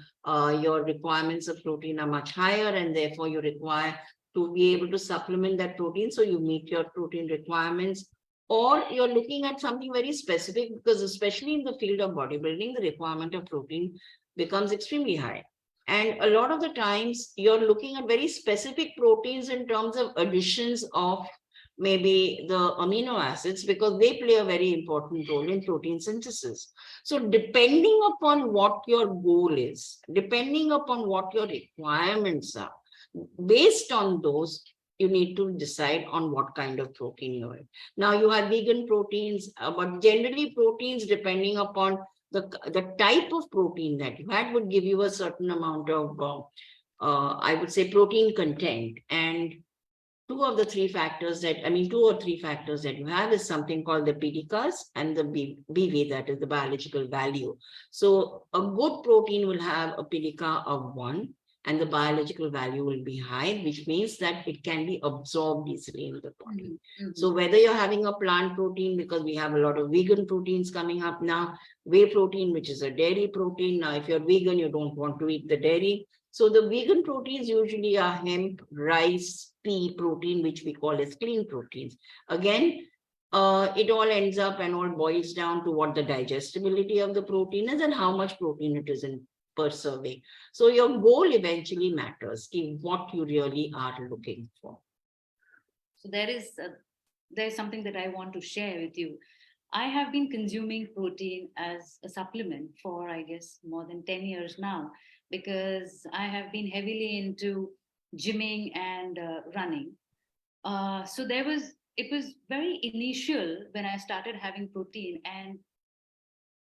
your requirements of protein are much higher, and therefore you require to be able to supplement that protein so you meet your protein requirements, or you're looking at something very specific, because especially in the field of bodybuilding, the requirement of protein becomes extremely high. And a lot of the times you're looking at very specific proteins in terms of additions of maybe the amino acids, because they play a very important role in protein synthesis. So depending upon what your goal is, depending upon what your requirements are, based on those, you need to decide on what kind of protein you have. Now you have vegan proteins, but generally proteins, depending upon the type of protein that you had, would give you a certain amount of, I would say, protein content. And two or three factors that you have is something called the PDCAs and the BV, that is the biological value. So a good protein will have a PDCA of 1, and the biological value will be high, which means that it can be absorbed easily in the body. So whether you're having a plant protein, because we have a lot of vegan proteins coming up now, whey protein, which is a dairy protein. Now, if you're vegan, you don't want to eat the dairy. So the vegan proteins usually are hemp, rice, pea protein, which we call as clean proteins. Again, it all ends up and all boils down to what the digestibility of the protein is and how much protein it is in per serving. So your goal eventually matters in what you really are looking for. So there's something that I want to share with you. I have been consuming protein as a supplement for, I guess, more than 10 years now, because I have been heavily into gymming and running. So it was very initial when I started having protein, and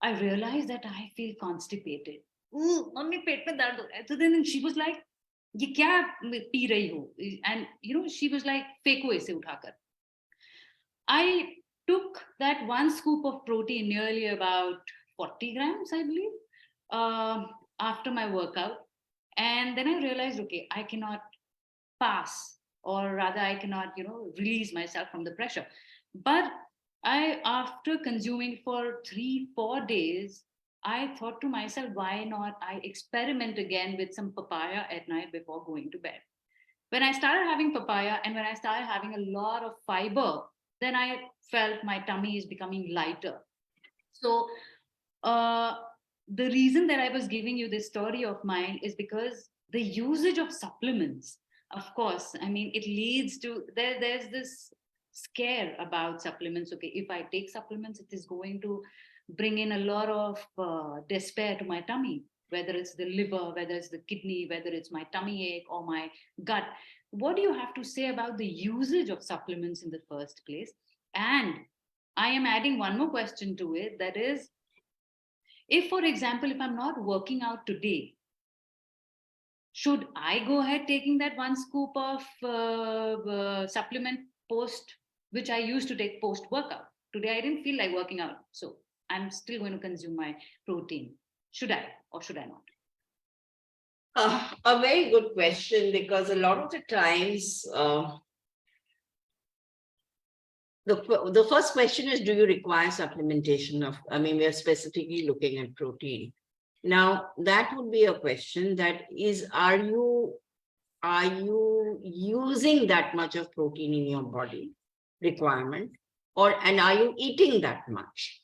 I realized that I feel constipated. Mummy, पेट में दर्द हो रहा है. So then she was like, ये क्या P रही हो? And she was like, फेंको इसे उठाकर. I took that one scoop of protein, nearly about 40 grams, I believe, after my workout. And then I realized, okay, I cannot pass, or rather I cannot, release myself from the pressure. But after consuming for 3-4 days, I thought to myself, why not I experiment again with some papaya at night before going to bed? When I started having papaya and when I started having a lot of fiber, then I felt my tummy is becoming lighter. So the reason that I was giving you this story of mine is because the usage of supplements, of course, I mean, it leads to, there's this scare about supplements. Okay, if I take supplements, it is going to bring in a lot of despair to my tummy, whether it's the liver, whether it's the kidney, whether it's my tummy ache or my gut. What do you have to say about the usage of supplements in the first place? And I am adding one more question to it, that is, if, for example, if I'm not working out today, should I go ahead taking that one scoop of supplement post, which I used to take post workout? Today I didn't feel like working out, so I'm still going to consume my protein. Should I or should I not? A very good question, because a lot of the times, the first question is, do you require supplementation of, we are specifically looking at protein. Now, that would be a question that is, are you using that much of protein in your body requirement, and are you eating that much?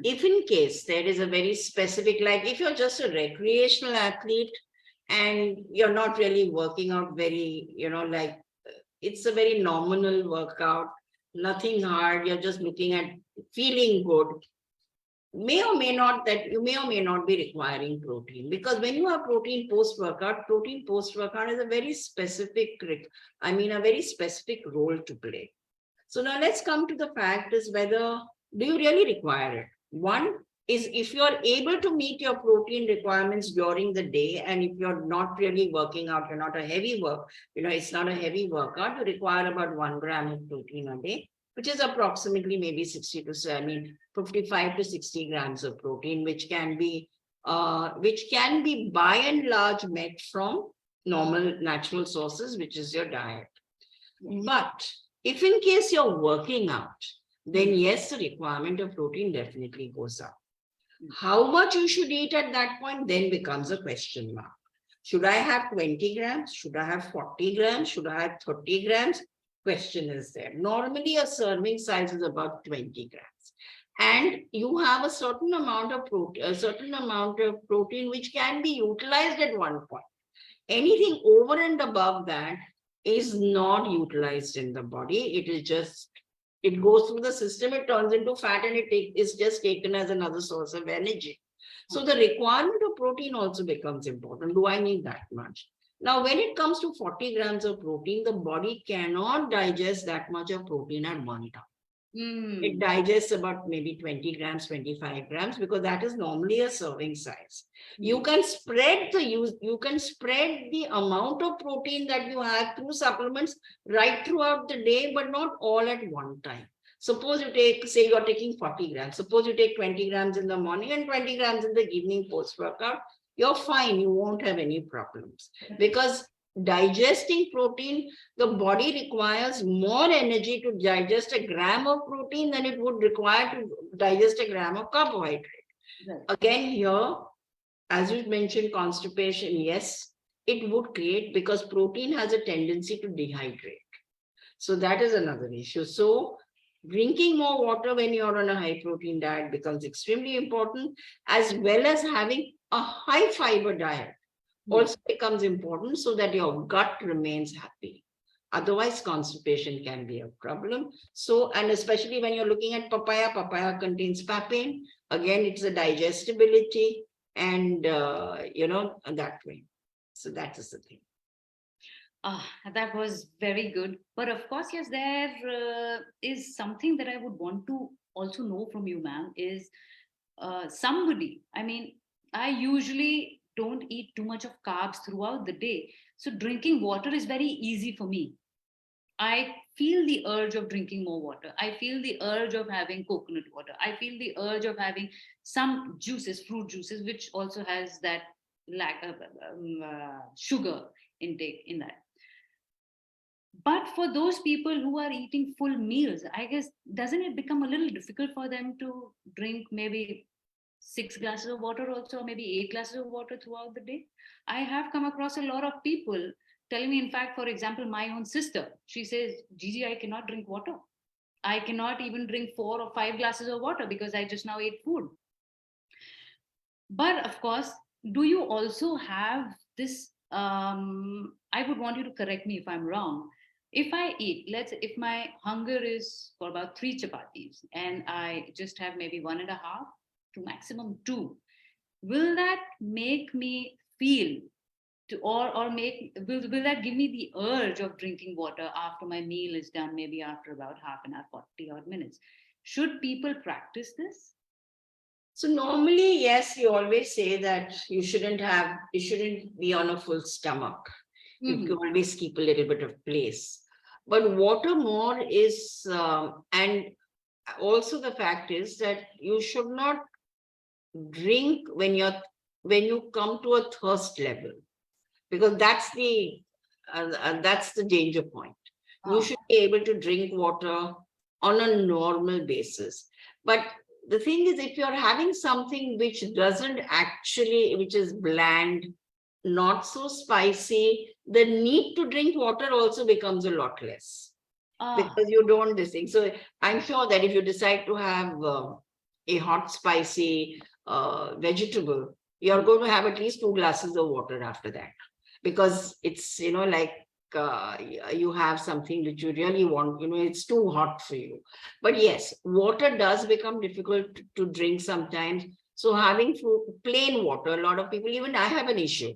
If in case there is a very specific, like if you're just a recreational athlete and you're not really working out very, like it's a very nominal workout, nothing hard, you're just looking at feeling good, you may or may not be requiring protein, because when you have protein post-workout is a very specific, a very specific role to play. So now let's come to the fact is whether, do you really require it? One is, if you're able to meet your protein requirements during the day, and if you're not really working out, you're not a heavy it's not a heavy workout, you require about 1 gram of protein a day, which is approximately maybe 55 to 60 grams of protein, which can be by and large met from normal natural sources, which is your diet. But if in case you're working out, then yes, the requirement of protein definitely goes up. How much you should eat at that point then becomes a question mark. Should I have 20 grams? Should I have 40 grams? Should I have 30 grams? Question is there. Normally, a serving size is about 20 grams. And you have a certain amount of protein which can be utilized at one point. Anything over and above that is not utilized in the body. It is just, it goes through the system, it turns into fat, and is just taken as another source of energy. So the requirement of protein also becomes important. Do I need that much? Now, when it comes to 40 grams of protein, the body cannot digest that much of protein at one time. It digests about maybe 20 grams, 25 grams, because that is normally a serving size. You can spread the amount of protein that you have through supplements right throughout the day, but not all at one time. Suppose you take, say you're taking 40 grams. Suppose you take 20 grams in the morning and 20 grams in the evening post-workout. You're fine. You won't have any problems, because digesting protein, the body requires more energy to digest a gram of protein than it would require to digest a gram of carbohydrate. Right. Again, here, as you mentioned, constipation, yes, it would create, because protein has a tendency to dehydrate. So that is another issue. So drinking more water when you're on a high protein diet becomes extremely important, as well as having a high fiber diet also becomes important, so that your gut remains happy. Otherwise, constipation can be a problem. So, and especially when you're looking at papaya contains papain. Again, it's a digestibility, and that way. So that is the thing. That was very good. But of course, yes, there is something that I would want to also know from you, ma'am, is somebody, I mean, I usually don't eat too much of carbs throughout the day. So drinking water is very easy for me. I feel the urge of drinking more water. I feel the urge of having coconut water. I feel the urge of having some juices, fruit juices, which also has that sugar intake in that. But for those people who are eating full meals, I guess, doesn't it become a little difficult for them to drink maybe 6 glasses of water also, or maybe 8 glasses of water throughout the day? I have come across a lot of people telling me, in fact, for example, my own sister, she says, Gigi, I cannot drink water. I cannot even drink 4 or 5 glasses of water because I just now ate food. But of course, do you also have this, I would want you to correct me if I'm wrong. If I eat, if my hunger is for about 3 chapatis and I just have maybe 1.5 to maximum 2, will that make me feel will that give me the urge of drinking water after my meal is done, maybe after about half an hour, 40 odd minutes? Should people practice this? So normally, yes, you always say that you shouldn't be on a full stomach. You can always keep a little bit of place. But water more is, and also the fact is that you should not drink when you come to a thirst level, because that's the danger point. You should be able to drink water on a normal basis. But the thing is, if you're having something which is bland, not so spicy, the need to drink water also becomes a lot less, because you don't this thing. So I'm sure that if you decide to have a hot, spicy vegetable, you're going to have at least 2 glasses of water after that, because it's, you have something which you really want, it's too hot for you. But yes, water does become difficult to drink sometimes. So having plain water, a lot of people, even I have an issue.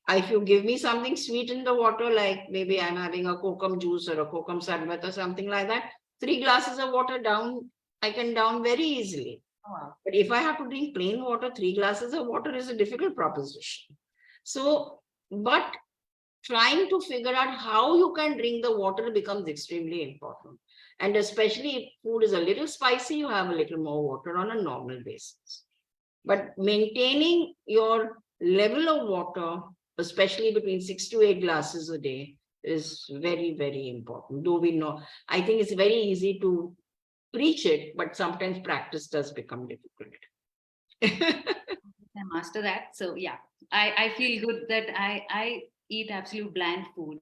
If you give me something sweet in the water, like maybe I'm having a kokum juice or a kokum sarbat or something like that, 3 glasses of water down, I can down very easily. Wow. But if I have to drink plain water, 3 glasses of water is a difficult proposition. So, but trying to figure out how you can drink the water becomes extremely important. And especially if food is a little spicy, you have a little more water on a normal basis. But maintaining your level of water, especially between 6 to 8 glasses a day, is very, very important. Do we know? I think it's very easy to preach it, but sometimes practice does become difficult. I master that. So yeah, I feel good that I eat absolute bland food,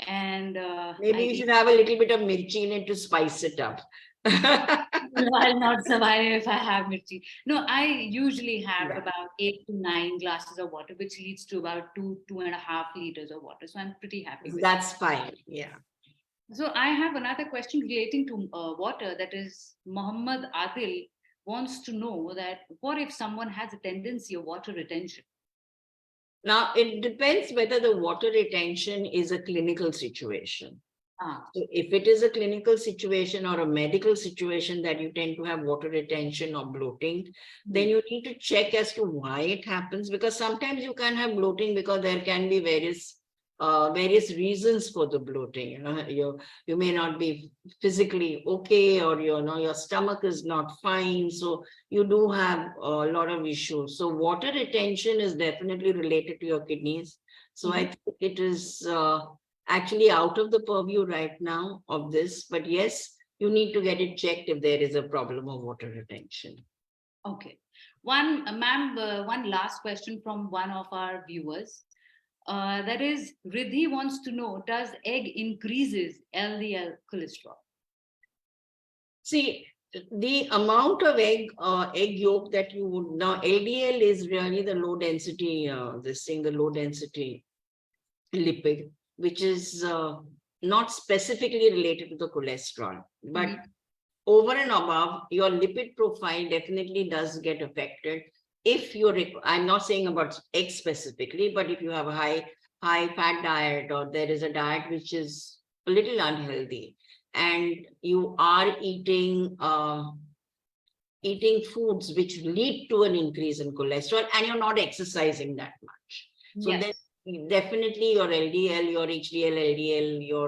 and Maybe I you eat. should have a little bit of mirchi in it to spice it up. No, I'll not survive if I have mirchi. No, I usually have Yeah, about 8 to 9 glasses of water, which leads to about 2.5 liters of water. So I'm pretty happy with it. that's fine. Yeah. So I have another question relating to water. That is, Muhammad Adil wants to know that what if someone has a tendency of water retention? Now, it depends whether the water retention is a clinical situation. Ah, So if it is a clinical situation or a medical situation that you tend to have water retention or bloating, then you need to check as to why it happens, because sometimes you can have bloating because there can be various reasons for the bloating. You may not be physically okay, or your stomach is not fine, so you do have a lot of issues. So water retention is definitely related to your kidneys. So I mhm. think it is actually out of the purview right now of this, but yes, you need to get it checked if there is a problem of water retention. Okay. Ma'am, one last question from one of our viewers. That is, Riddhi wants to know, does egg increases LDL cholesterol? See, the amount of egg yolk that you would now, LDL is really the low density, the low density lipid, which is not specifically related to the cholesterol, but Mhm. over and above, your lipid profile definitely does get affected. If I'm not saying about eggs specifically, but if you have a high fat diet, or there is a diet which is a little unhealthy, and you are eating foods which lead to an increase in cholesterol, and you're not exercising that much. So then Yes. definitely your LDL, your HDL, LDL, your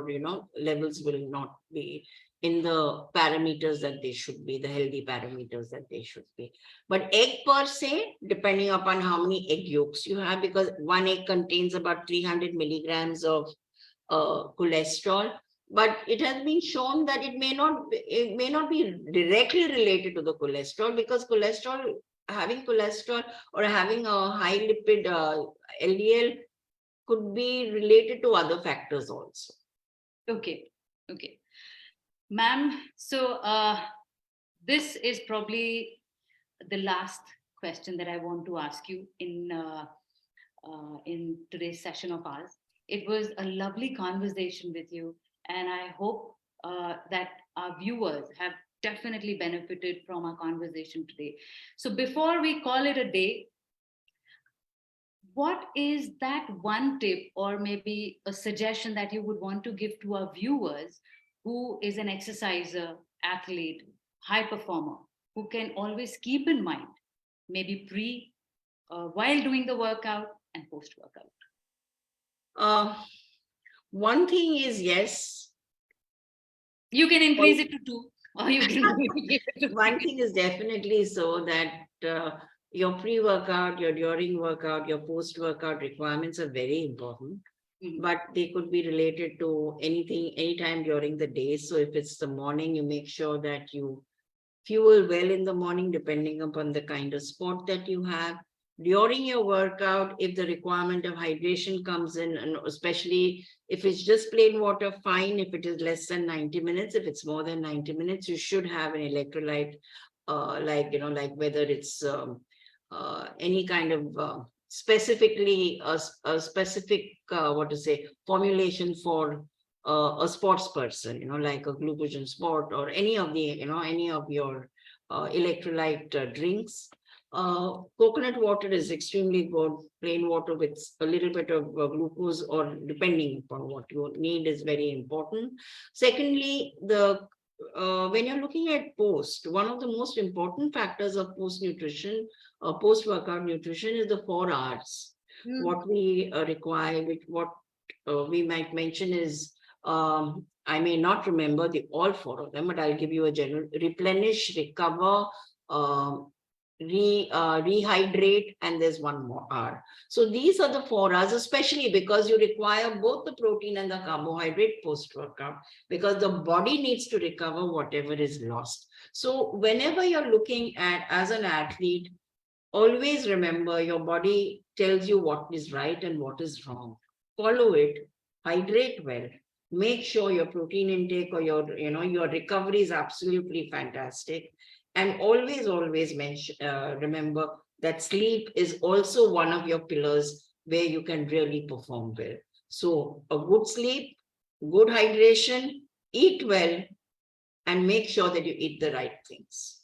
levels will not be in the parameters that they should be, the healthy parameters that they should be. But egg per se, depending upon how many egg yolks you have, because one egg contains about 300 milligrams of cholesterol, but it has been shown that it may not be directly related to the cholesterol, because having cholesterol or having a high lipid LDL could be related to other factors also. Okay. Okay. Ma'am, so this is probably the last question that I want to ask you in today's session of ours. It was a lovely conversation with you, and I hope that our viewers have definitely benefited from our conversation today. So before we call it a day, what is that one tip or maybe a suggestion that you would want to give to our viewers who is an exerciser, athlete, high performer, who can always keep in mind, maybe while doing the workout and post workout? Uh, One thing is, yes, You can increase it to two, or you can keep it to one three. thing is definitely so that your pre-workout, your during workout, your post-workout requirements are very important, Mhm. but they could be related to anything, anytime during the day. So if it's the morning, you make sure that you fuel well in the morning, depending upon the kind of sport that you have. During your workout, if the requirement of hydration comes in, and especially if it's just plain water, fine. If it is less than 90 minutes, if it's more than 90 minutes, you should have an electrolyte, like whether it's any kind of specifically a specific, what to say, formulation for a sports person, like a glucogen sport, or any of your electrolyte drinks. Coconut water is extremely good. Plain water with a little bit of glucose, or depending upon what you need, is very important. Secondly, when you're looking at one of the most important factors of post-workout nutrition is the 4 hours. Mm. What we require, what we might mention is, I may not remember all 4 of them, but I'll give you a general: replenish, recover, um, rehydrate, and there's one more R. So these are the 4 Rs, especially because you require both the protein and the carbohydrate post-workout, because the body needs to recover whatever is lost. So whenever you're looking at, as an athlete, Always remember your body tells you what is right and what is wrong. Follow it, hydrate well, make sure your protein intake or your recovery is absolutely fantastic. And always remember that sleep is also one of your pillars where you can really perform well. So a good sleep, good hydration, eat well, and make sure that you eat the right things.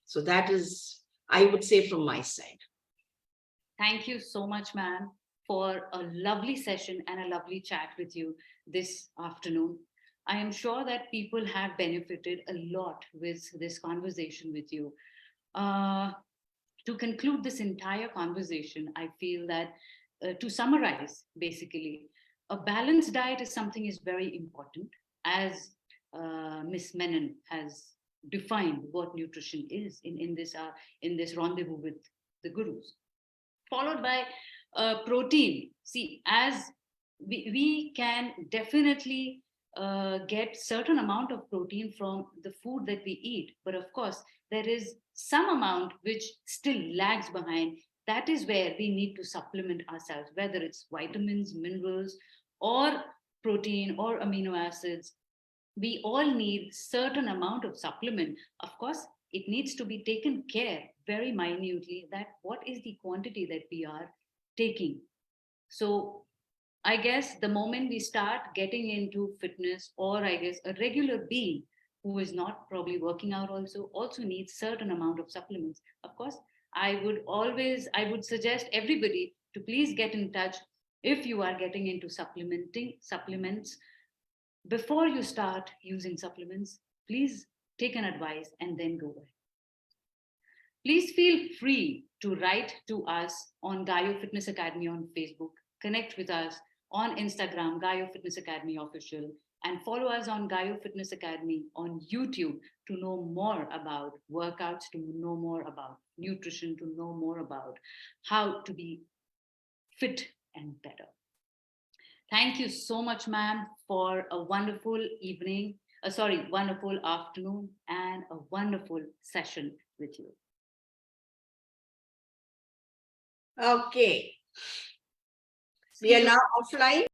So that is, I would say, from my side. Thank you so much, ma'am, for a lovely session and a lovely chat with you this afternoon. I am sure that people have benefited a lot with this conversation with you. Uh, to conclude this entire conversation, I feel that to summarize, basically, a balanced diet is something is very important, as Miss Menon has defined what nutrition is in this rendezvous with the gurus, followed by protein. See, as we can definitely get certain amount of protein from the food that we eat, but of course there is some amount which still lags behind. That is where we need to supplement ourselves, whether it's vitamins, minerals, or protein or amino acids. We all need certain amount of supplement. Of course, it needs to be taken care very minutely that what is the quantity that we are taking. So I guess the moment we start getting into fitness, or I guess a regular being who is not probably working out also needs certain amount of supplements. Of course, I would suggest everybody to please get in touch if you are getting into supplements. Before you start using supplements, please take an advice and then go ahead. Please feel free to write to us on Gaio Fitness Academy on Facebook, connect with us on Instagram, Gaio Fitness Academy Official, and follow us on Gaio Fitness Academy on YouTube to know more about workouts, to know more about nutrition, to know more about how to be fit and better. Thank you so much, ma'am, for a wonderful evening, wonderful afternoon, and a wonderful session with you. Okay. See We are you. now offline.